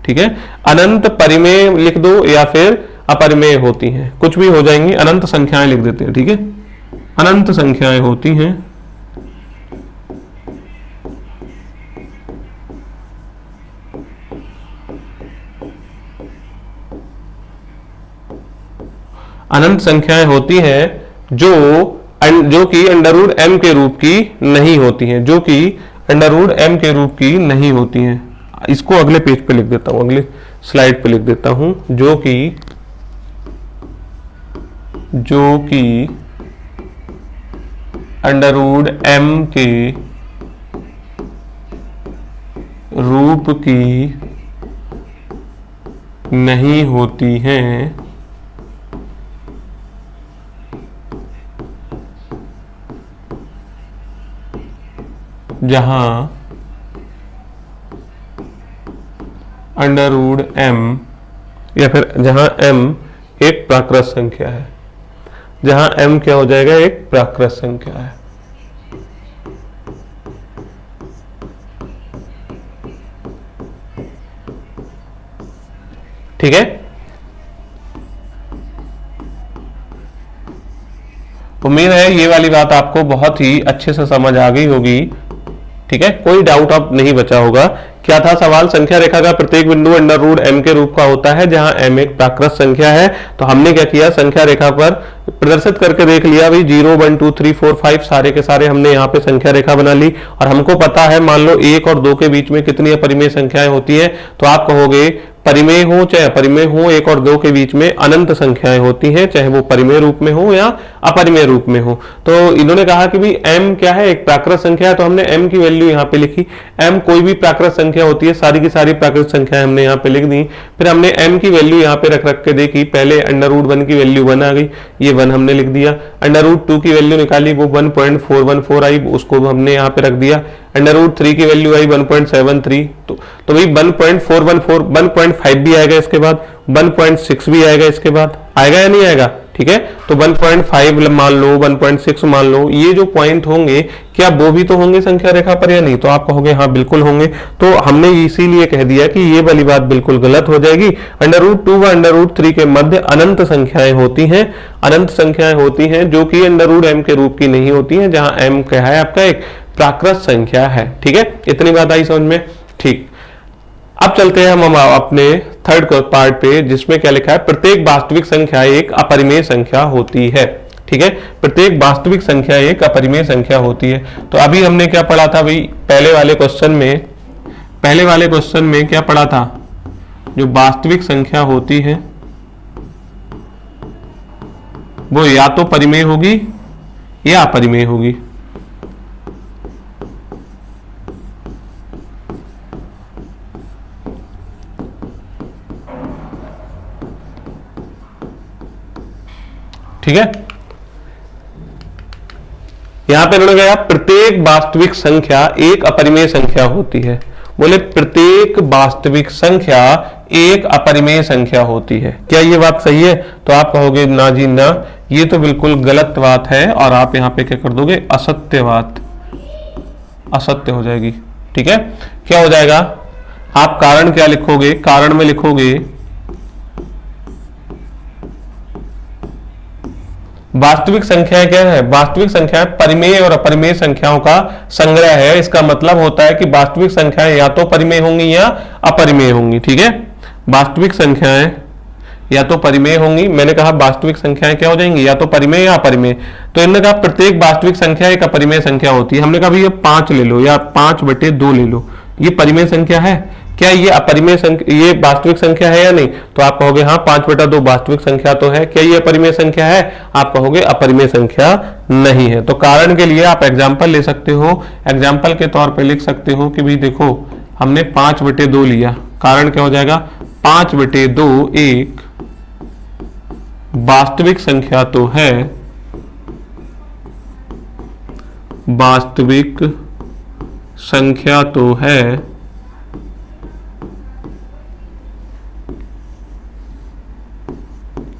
ठीक है, अनंत परिमेय लिख दो या फिर अपरिमेय होती हैं, कुछ भी हो जाएंगी, अनंत संख्याएं लिख देते हैं। ठीक है, अनंत संख्याएं होती हैं। अनंत संख्याएं होती हैं जो कि अंडर रूट m के रूप की नहीं होती हैं, जो कि अंडर रूट m के रूप की नहीं होती हैं। इसको अगले पेज पे लिख देता हूं, अगले स्लाइड पे लिख देता हूं, जो कि अंडर रूट m के रूप की नहीं होती हैं, जहां अंडर रूट m या फिर जहां m एक प्राकृत संख्या है, जहां m क्या हो जाएगा, एक प्राकृत संख्या है। ठीक है, उम्मीद है ये वाली बात आपको बहुत ही अच्छे से समझ आ गई होगी। ठीक है, कोई डाउट अब नहीं बचा होगा। क्या था सवाल? संख्या रेखा का प्रत्येक बिंदु अंडर रूट एम के रूप का होता है जहां एम एक प्राकृत संख्या है। तो हमने क्या किया, संख्या रेखा पर प्रदर्शित करके देख लिया भाई, 0 1 2 3 4 5 सारे के सारे हमने यहाँ पे संख्या रेखा बना ली। और हमको पता है, मान लो 1 और 2 के बीच में कितनी अपरिमेय संख्याएं होती है, तो आप कहोगे परिमेय हो चाहे अपरिमेय हो, 1 और 2 के बीच में अनंत संख्याएं होती हैं, चाहे वो परिमेय रूप में हो या अपरिमेय रूप में हो। तो इन्होंने कहा कि भाई m क्या है, एक प्राकृत संख्या है, तो हमने m की वैल्यू यहाँ पे लिखी। m कोई भी प्राकृत संख्या होती है, सारी की सारी प्राकृत संख्याएं हमने यहाँ पे लिख दी। फिर हमने m की वैल्यू यहाँ पे रख रख के देखी। पहले अंडर रूट 1 की वैल्यू 1 आ गई, ये 1 हमने लिख दिया। अंडर रूट 2 की वैल्यू निकाली, वो 1.414 आई, उसको हमने यहाँ पे रख दिया। अंडर रूट 3 की वैल्यू आई 1.73, तो भाई 1.414 1.5 भी आएगा, इसके बाद 1.6 भी आएगा, इसके बाद आएगा या नहीं आएगा? ठीक है, तो 1.5 मान लो, 1.6 मान लो, ये जो पॉइंट होंगे क्या वो भी तो होंगे संख्या रेखा पर या नहीं? तो आप कहोगे हाँ बिल्कुल होंगे। तो हमने इसीलिए कह दिया कि ये वाली बात बिल्कुल गलत हो जाएगी। अंडर रूट 2 व अंडर रूट 3 के मध्य अनंत संख्याएं होती हैं, अनंत संख्याएं होती हैं जो कि अंडर रूट m के रूप की नहीं होती हैं, जहां m क्या है आपका एक प्राकृत संख्या है। ठीक है, इतनी बात आई समझ में? ठीक, अब चलते हैं हम अपने थर्ड पार्ट पे, जिसमें क्या लिखा है, प्रत्येक वास्तविक संख्या एक अपरिमेय संख्या होती है। ठीक है, प्रत्येक वास्तविक संख्या एक अपरिमेय संख्या होती है। तो अभी हमने क्या पढ़ा था भाई, पहले वाले क्वेश्चन में क्या पढ़ा था, जो वास्तविक संख्या होती है वो या तो परिमेय होगी या अपरिमेय होगी। ठीक है, यहां पे उन्होंने कहा प्रत्येक वास्तविक संख्या एक अपरिमेय संख्या होती है। बोले प्रत्येक वास्तविक संख्या एक अपरिमेय संख्या होती है। क्या ये बात सही है? तो आप कहोगे ना जी ना, ये तो बिल्कुल गलत बात है, और आप यहां पे क्या कर दोगे, असत्य बात, असत्य हो जाएगी। ठीक है, क्या हो जाएगा, आप कारण क्या लिखोगे, कारण में लिखोगे वास्तविक संख्या क्या है, वास्तविक संख्या परिमेय और अपरिमेय संख्याओं का संग्रह है। इसका मतलब होता है कि वास्तविक संख्याएं या तो परिमेय होंगी या अपरिमेय होंगी। ठीक है, वास्तविक संख्याएं या तो परिमेय होंगी, मैंने कहा वास्तविक संख्याएं क्या हो जाएंगी, या तो परिमेय या अपरिमेय। तो इन्होंने कहा प्रत्येक वास्तविक संख्या एक अपरिमेय संख्या होती है। हमने कहा भैया 5 ले लो या 5/2 ले लो, ये परिमेय संख्या है क्या, ये अपरिमेय संख्या, ये वास्तविक संख्या है या नहीं? तो आप कहोगे हाँ 5/2 वास्तविक संख्या तो है। क्या ये अपरिमेय संख्या है? आप कहोगे अपरिमेय संख्या नहीं है। तो कारण के लिए आप एग्जाम्पल ले सकते हो, एग्जाम्पल के तौर पे लिख सकते हो कि भाई देखो हमने 5/2 लिया, कारण क्या हो जाएगा, 5/2 एक वास्तविक संख्या तो है, वास्तविक संख्या तो है,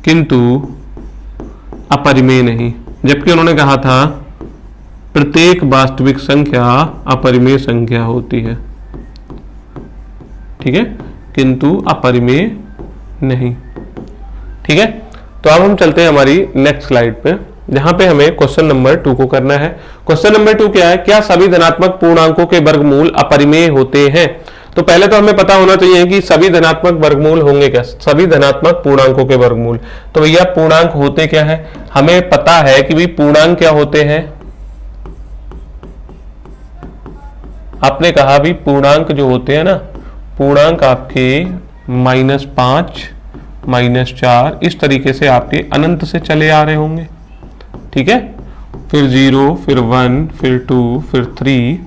किंतु अपरिमेय नहीं। जबकि उन्होंने कहा था प्रत्येक वास्तविक संख्या अपरिमेय संख्या होती है। ठीक है, किंतु अपरिमेय नहीं। ठीक है, तो अब हम चलते हैं हमारी नेक्स्ट स्लाइड पे, जहां पे हमें क्वेश्चन नंबर 2 को करना है। क्वेश्चन नंबर 2 क्या है, क्या सभी धनात्मक पूर्णांकों के वर्गमूल अपरिमेय होते हैं? तो पहले तो हमें पता होना चाहिए कि सभी धनात्मक वर्गमूल होंगे क्या, सभी धनात्मक पूर्णांकों के वर्गमूल। तो भैया पूर्णांक होते क्या है, हमें पता है कि भाई पूर्णांक क्या होते हैं। आपने कहा भी पूर्णांक जो होते हैं ना, पूर्णांक आपके -5 -4 इस तरीके से आपके अनंत से चले आ रहे होंगे। ठीक है, फिर 0, फिर 1, फिर 2, फिर 3,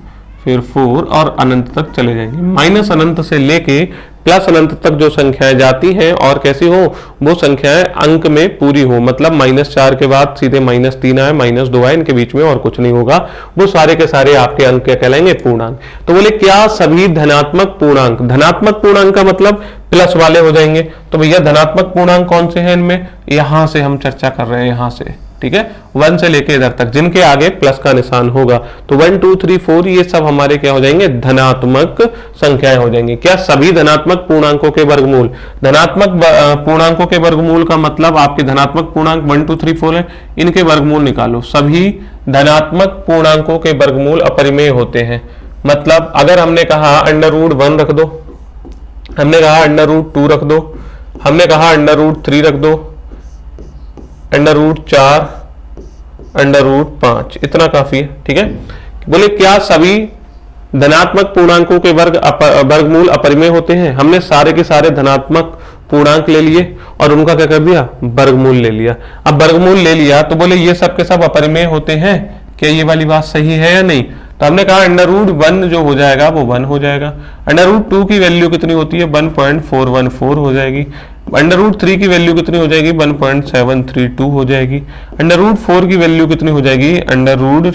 फिर 4 और अनंत तक चले जाएंगे। माइनस अनंत से लेके प्लस अनंत तक जो संख्याएं जाती हैं और कैसी हो, वो संख्याएं अंक में पूरी हो, मतलब -4 के बाद सीधे -3 आए, -2 आए, इनके बीच में और कुछ नहीं होगा, वो सारे के सारे आपके अंक क्या कहलाएंगे, पूर्णांक। तो बोले क्या सभी धनात्मक पूर्णांक, धनात्मक पूर्णांक का मतलब प्लस वाले हो जाएंगे। तो भैया धनात्मक पूर्णांक कौन से हैं इनमें, यहां से हम चर्चा कर रहे हैं, यहां से ठीक है, 1 से लेके इधर तक जिनके आगे प्लस का निशान होगा। तो 1 2 3 4 ये सब हमारे क्या हो जाएंगे, धनात्मक संख्याएं हो जाएंगी। क्या सभी धनात्मक पूर्णांकों के वर्गमूल, धनात्मक पूर्णांकों के वर्गमूल का मतलब आपके धनात्मक पूर्णांक 1 2 3 4 है, इनके वर्गमूल निकालो। सभी धनात्मक पूर्णांकों के वर्गमूल अपरिमेय होते हैं। मतलब अगर हमने कहा √1 रख दो, हमने कहा √2 रख दो, हमने कहा √3 रख दो, √4, √5, इतना काफी है। ठीक है, बोले क्या सभी धनात्मक पूर्णांकों के वर्गमूल अपरिमेय होते हैं। हमने सारे के सारे धनात्मक पूर्णांक ले लिए और उनका क्या कर दिया, वर्गमूल ले लिया। अब वर्गमूल ले लिया तो बोले ये सब के सब अपरिमेय होते हैं। क्या ये वाली बात सही है या नहीं? तो हमने कहा √1 जो हो जाएगा वो 1 हो जाएगा। √2 की वैल्यू कितनी होती है, 1.414 हो जाएगी। √3 की वैल्यू कितनी हो जाएगी, 1.732 हो जाएगी। √4 की वैल्यू कितनी हो जाएगी, √4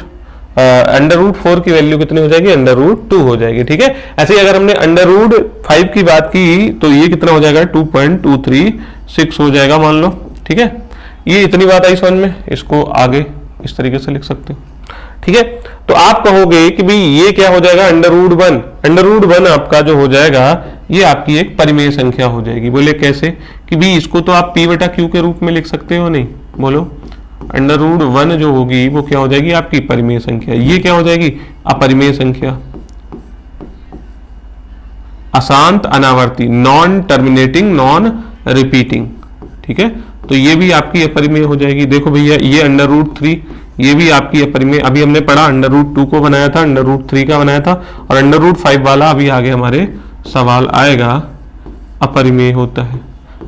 की वैल्यू कितनी हो जाएगी, √2 हो जाएगी। ठीक है, ऐसे ही अगर हमने √5 की बात की तो ये कितना हो जाएगा, 2.236 हो जाएगा मान लो। ठीक है, ये इतनी बात आई समझ में, इसको आगे इस तरीके से लिख सकते हो। ठीक है, तो आप कहोगे कि भाई ये क्या हो जाएगा, √1 आपका जो हो जाएगा ये आपकी एक परिमेय संख्या हो जाएगी। बोले कैसे, कि भाई इसको तो आप P/Q के रूप में लिख सकते हो, नहीं बोलो। √1 जो होगी वो क्या हो जाएगी, आपकी परिमेय संख्या। ये क्या हो जाएगी, अपरिमेय संख्या, अशांत अनावर्ती, नॉन टर्मिनेटिंग, नॉन रिपीटिंग। ठीक है, तो ये भी आपकी अपरिमेय हो जाएगी। देखो भैया ये √3 ये भी आपकी अपरिमेय, अभी हमने पढ़ा √2 को बनाया था, √3 का बनाया था, और √5 वाला अभी आगे हमारे सवाल आएगा, अपरिमेय होता है।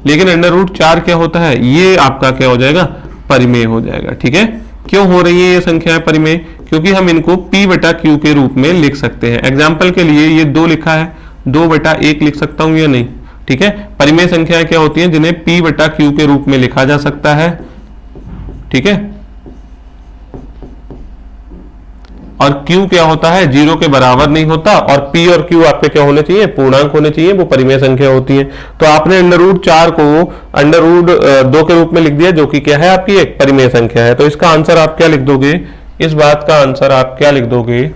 लेकिन √4 क्या होता है, ये आपका क्या हो जाएगा, परिमेय हो जाएगा। ठीक है, क्यों हो रही है ये संख्याएं परिमेय, क्योंकि हम इनको P/Q के रूप में लिख सकते हैं। एग्जाम्पल के लिए ये 2 लिखा है, 2/1 लिख सकता हूं या नहीं। ठीक है, परिमेय संख्याएं क्या होती हैं, जिन्हें P/Q के रूप में लिखा जा सकता है। ठीक है, और Q क्या होता है, 0 के बराबर नहीं होता, और P और Q आपके क्या होने चाहिए, पूर्णांक होने चाहिए, वो परिमेय संख्या होती है। तो आपने √4 को √2 के रूप में लिख दिया, जो कि क्या है, आपकी एक परिमेय संख्या है। तो इसका आंसर आप क्या लिख दोगे, इस बात का आंसर आप क्या लिख दोगे,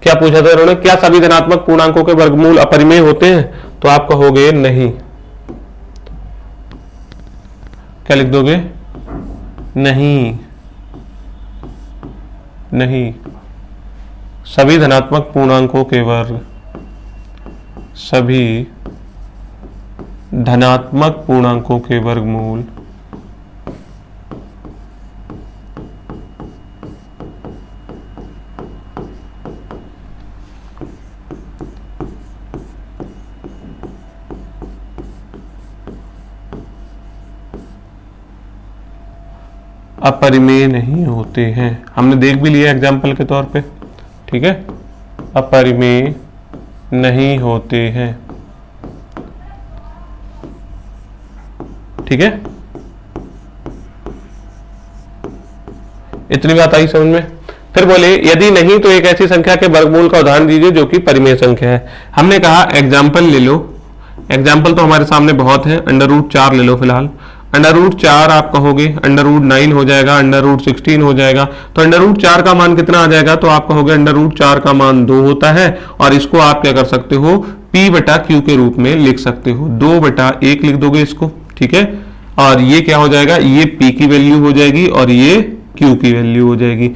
क्या पूछा था उन्होंने, क्या सभी धनात्मक पूर्णांकों के वर्गमूल अपरिमेय होते हैं? तो आप कहोगे नहीं। क्या लिख दोगे, नहीं, नहीं, सभी धनात्मक पूर्णांकों के वर्ग, सभी धनात्मक पूर्णांकों के वर्गमूल अपरिमेय नहीं होते हैं। हमने देख भी लिया एग्जाम्पल के तौर पे। ठीक है, अपरिमेय नहीं होते हैं। ठीक है, इतनी बात आई समझ में। फिर बोले यदि नहीं तो एक ऐसी संख्या के वर्गमूल का उदाहरण दीजिए जो कि परिमेय संख्या है। हमने कहा एग्जाम्पल ले लो, एग्जाम्पल तो हमारे सामने बहुत है, √4 ले लो फिलहाल। √4 आप कहोगे, √9 हो जाएगा, √16 हो जाएगा। तो √4 का मान कितना आ जाएगा, तो आप कहोगे √4 का मान 2 होता है, और इसको आप क्या कर सकते हो, P/Q के रूप में लिख सकते हो, 2/1 लिख दोगे इसको। ठीक है, और ये क्या हो जाएगा, ये P की वैल्यू हो जाएगी और ये Q की वैल्यू हो जाएगी।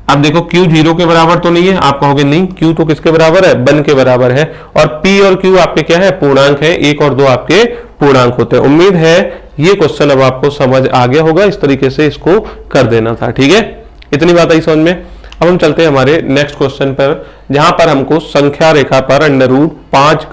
अब देखो Q 0 के बराबर तो नहीं है, आप कहोगे नहीं, Q तो किसके बराबर है, 1 के बराबर है, और P और Q आपके क्या है, पूर्णांक है, 1 और 2 आपके पूर्णांक होते हैं। उम्मीद है ये क्वेश्चन अब आपको समझ आ गया होगा, इस तरीके से इसको कर देना था। ठीक है, इतनी बात आई समझ में। अब हम चलते हैं हमारे नेक्स्ट क्वेश्चन पर, जहां पर हमको संख्या रेखा पर √5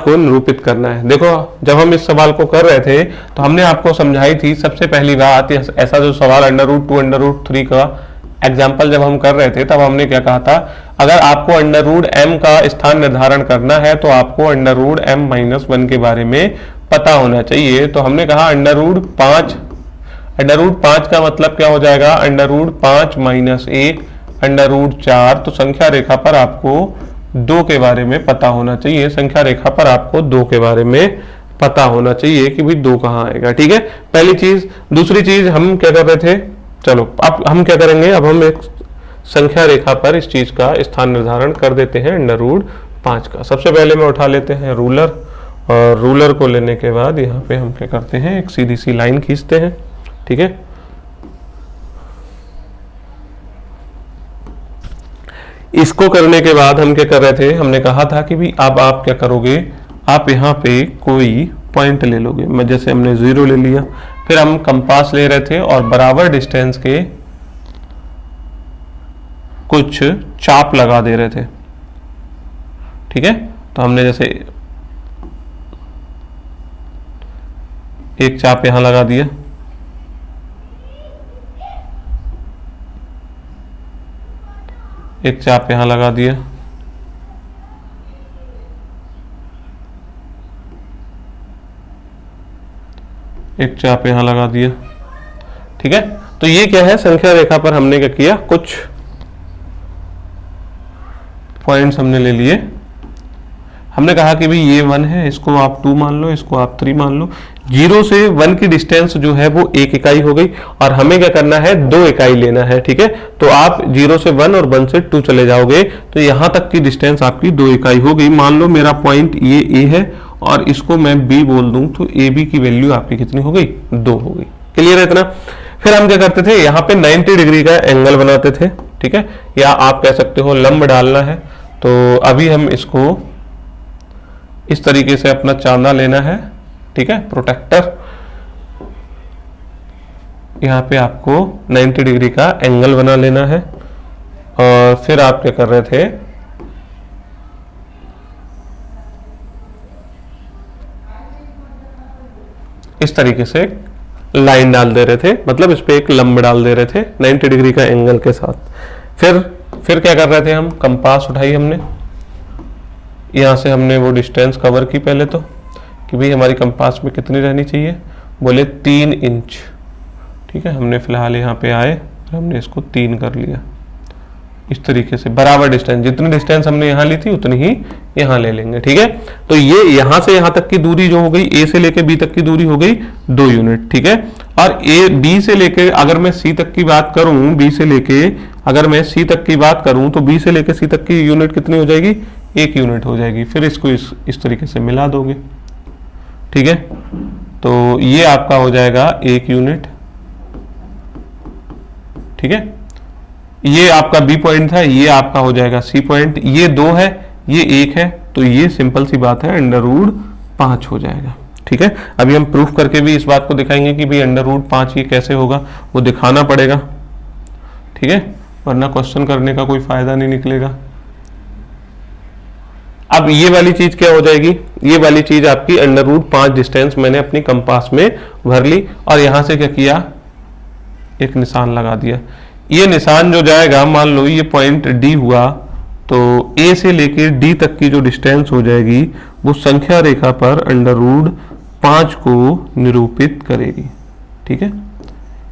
को निरूपित करना है। देखो जब हम इस सवाल को कर रहे थे तो हमने आपको समझाई थी सबसे पहली बात, ऐसा जो सवाल √2 √3 का एग्जाम्पल जब हम कर रहे थे तब हमने क्या कहा था, अगर आपको √m का स्थान निर्धारण करना है तो आपको √m-1 के बारे में पता होना चाहिए। तो हमने कहा √5 का मतलब क्या हो जाएगा, √5 - 1 √4। तो संख्या रेखा पर आपको 2 के बारे में पता होना चाहिए, संख्या रेखा पर आपको 2 के बारे में पता होना चाहिए कि भाई 2 कहाँ आएगा। ठीक है, पहली चीज। दूसरी चीज हम क्या कर रहे थे, चलो अब हम क्या करेंगे, अब हम एक संख्या रेखा पर इस चीज का स्थान निर्धारण कर देते हैं √5 का। सबसे पहले में उठा लेते हैं रूलर, और रूलर को लेने के बाद यहाँ पे हम क्या करते हैं, एक सीधी सी लाइन खींचते हैं। ठीक है, इसको करने के बाद हम क्या कर रहे थे, हमने कहा था कि भी अब आप क्या करोगे, आप यहाँ पे कोई पॉइंट ले लोगे। मैं जैसे हमने 0 ले लिया, फिर हम कंपास ले रहे थे और बराबर डिस्टेंस के कुछ चाप लगा दे रहे थे। ठीक है, तो हमने जैसे एक चाप यहां लगा दिया, एक चाप यहां लगा दिया, एक चाप यहां लगा दिया। ठीक है, तो ये क्या है, संख्या रेखा पर हमने क्या किया, कुछ पॉइंट्स हमने ले लिए। हमने कहा कि भाई ये 1 है, इसको आप 2 मान लो, इसको आप 3 मान लो। 0 से 1 की डिस्टेंस जो है वो 1 इकाई हो गई, और हमें क्या करना है, 2 इकाई लेना है। ठीक है, तो आप 0 से 1 और 1 से 2 चले जाओगे, तो यहां तक की डिस्टेंस आपकी 2 इकाई हो गई। मान लो मेरा पॉइंट ये A है और इसको मैं B बोल दूं, तो AB की वैल्यू आपकी कितनी हो गई, 2 हो गई। क्लियर है इतना? फिर हम क्या करते थे, यहाँ पे 90 डिग्री का एंगल बनाते थे। ठीक है, या आप कह सकते हो लंब डालना है। तो अभी हम इसको इस तरीके से अपना चांदा लेना है। ठीक है, प्रोटेक्टर, यहाँ पे आपको 90 डिग्री का एंगल बना लेना है। और फिर आप क्या कर रहे थे, इस तरीके से लाइन डाल दे रहे थे, मतलब इस पे एक लंब डाल दे रहे थे 90 डिग्री का एंगल के साथ। फिर क्या कर रहे थे, हम कंपास उठाई, हमने यहां से हमने वो डिस्टेंस कवर की पहले तो, कि भाई हमारी कंपास में कितनी रहनी चाहिए, बोले 3 इंच। ठीक है, हमने फिलहाल यहाँ पे आए, हमने इसको 3 कर लिया। इस तरीके से बराबर डिस्टेंस, जितनी डिस्टेंस हमने यहाँ ली थी उतनी ही यहाँ ले लेंगे। ठीक है, तो ये यहाँ से यहाँ तक की दूरी जो हो गई, A से लेके B तक की दूरी हो गई 2 यूनिट। ठीक है, और B से लेके अगर मैं C तक की बात करूं, B से लेके अगर मैं C तक की बात करूं, तो B से लेके C तक की यूनिट कितनी हो जाएगी, 1 यूनिट हो जाएगी। फिर इसको इस तरीके से मिला दोगे। ठीक है, तो ये आपका हो जाएगा 1 यूनिट। ठीक है, ये आपका B पॉइंट था, ये आपका हो जाएगा C पॉइंट। ये 2 है, ये 1 है, तो ये सिंपल सी बात है, √5 हो जाएगा। ठीक है, अभी हम प्रूफ करके भी इस बात को दिखाएंगे कि भाई √5 ये कैसे होगा, वो दिखाना पड़ेगा। ठीक है, वरना क्वेश्चन करने का कोई फायदा नहीं निकलेगा। अब ये वाली चीज क्या हो जाएगी, ये वाली चीज आपकी √5 डिस्टेंस मैंने अपनी कंपास में भर ली, और यहां से क्या किया, एक निशान लगा दिया। ये निशान जो जाएगा, मान लो ये पॉइंट D हुआ, तो A से लेके D तक की जो डिस्टेंस हो जाएगी वो संख्या रेखा पर √5 को निरूपित करेगी। ठीक है,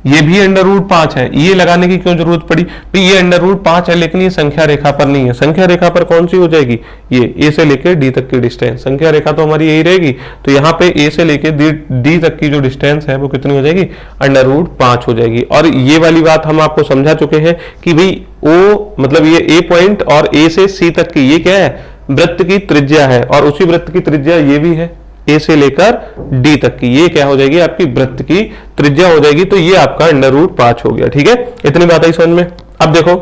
ये भी √5 है, ये लगाने की क्यों जरूरत पड़ी, भाई ये √5 है, लेकिन ये संख्या रेखा पर नहीं है। संख्या रेखा पर कौन सी हो जाएगी, ये A से लेके D तक की डिस्टेंस, संख्या रेखा तो हमारी यही रहेगी। तो यहाँ पे A से लेके D तक की जो डिस्टेंस है वो कितनी हो जाएगी, √5 हो जाएगी। और ये वाली बात हम आपको समझा चुके हैं कि भाई O मतलब ये A पॉइंट और A से C तक की ये क्या है, वृत्त की त्रिज्या है, और उसी वृत्त की त्रिज्या ये भी है, A से लेकर D तक की, ये क्या हो जाएगी, आपकी वृत्त की त्रिज्या हो जाएगी। तो ये आपका √5 हो गया। ठीक है, इतनी बात आई समझ में। अब देखो,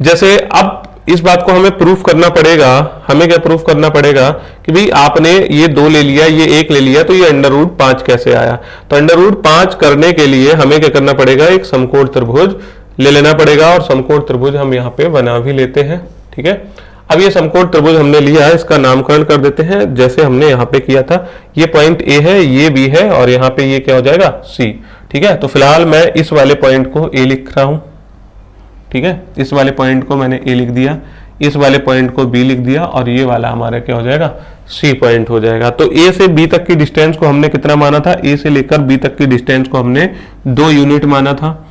जैसे अब इस बात को हमें प्रूफ करना पड़ेगा, हमें क्या प्रूफ करना पड़ेगा कि भाई आपने ये 2 ले लिया, ये 1 ले लिया, तो ये √5 कैसे आया। तो √5 करने के लिए हमें क्या करना पड़ेगा, एक समकोण त्रिभुज ले लेना पड़ेगा, और समकोण त्रिभुज हम यहाँ पे बना भी लेते हैं। ठीक है, अब ये समकोण त्रिभुज हमने लिया है, इसका नामकरण कर देते हैं जैसे हमने यहाँ पे किया था। ये पॉइंट A है, ये B है, और यहाँ पे ये क्या हो जाएगा, C। ठीक है, तो फिलहाल मैं इस वाले पॉइंट को A लिख रहा हूं। ठीक है, इस वाले पॉइंट को मैंने A लिख दिया, इस वाले पॉइंट को B लिख दिया, और ये वाला हमारा क्या हो जाएगा, C पॉइंट हो जाएगा। तो A से B तक की डिस्टेंस को हमने कितना माना था, A से लेकर B तक की डिस्टेंस को हमने 2 यूनिट माना था।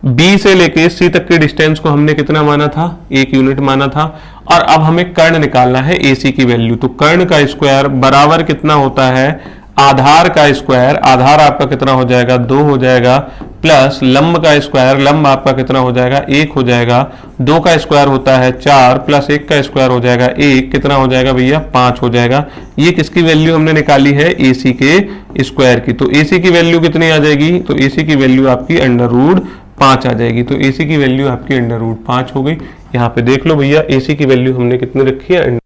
B से लेके C तक की डिस्टेंस को हमने कितना माना था, 1 यूनिट माना था। और अब हमें कर्ण निकालना है AC की वैल्यू। तो कर्ण का स्क्वायर बराबर कितना होता है, आधार का स्क्वायर, आधार आपका कितना हो जाएगा 2 हो जाएगा, प्लस लंब का स्क्वायर, लंब आपका कितना हो जाएगा 1 हो जाएगा, 2 का स्क्वायर होता है 4 प्लस 1 का स्क्वायर हो जाएगा 1, कितना हो जाएगा भैया 5 हो जाएगा। ये किसकी वैल्यू हमने निकाली है, AC के स्क्वायर की। तो AC की वैल्यू कितनी आ जाएगी, तो AC की वैल्यू आपकी √5 आ जाएगी। तो AC की वैल्यू आपकी √5 हो गई। यहाँ पे देख लो भैया AC की वैल्यू हमने कितनी रखी है,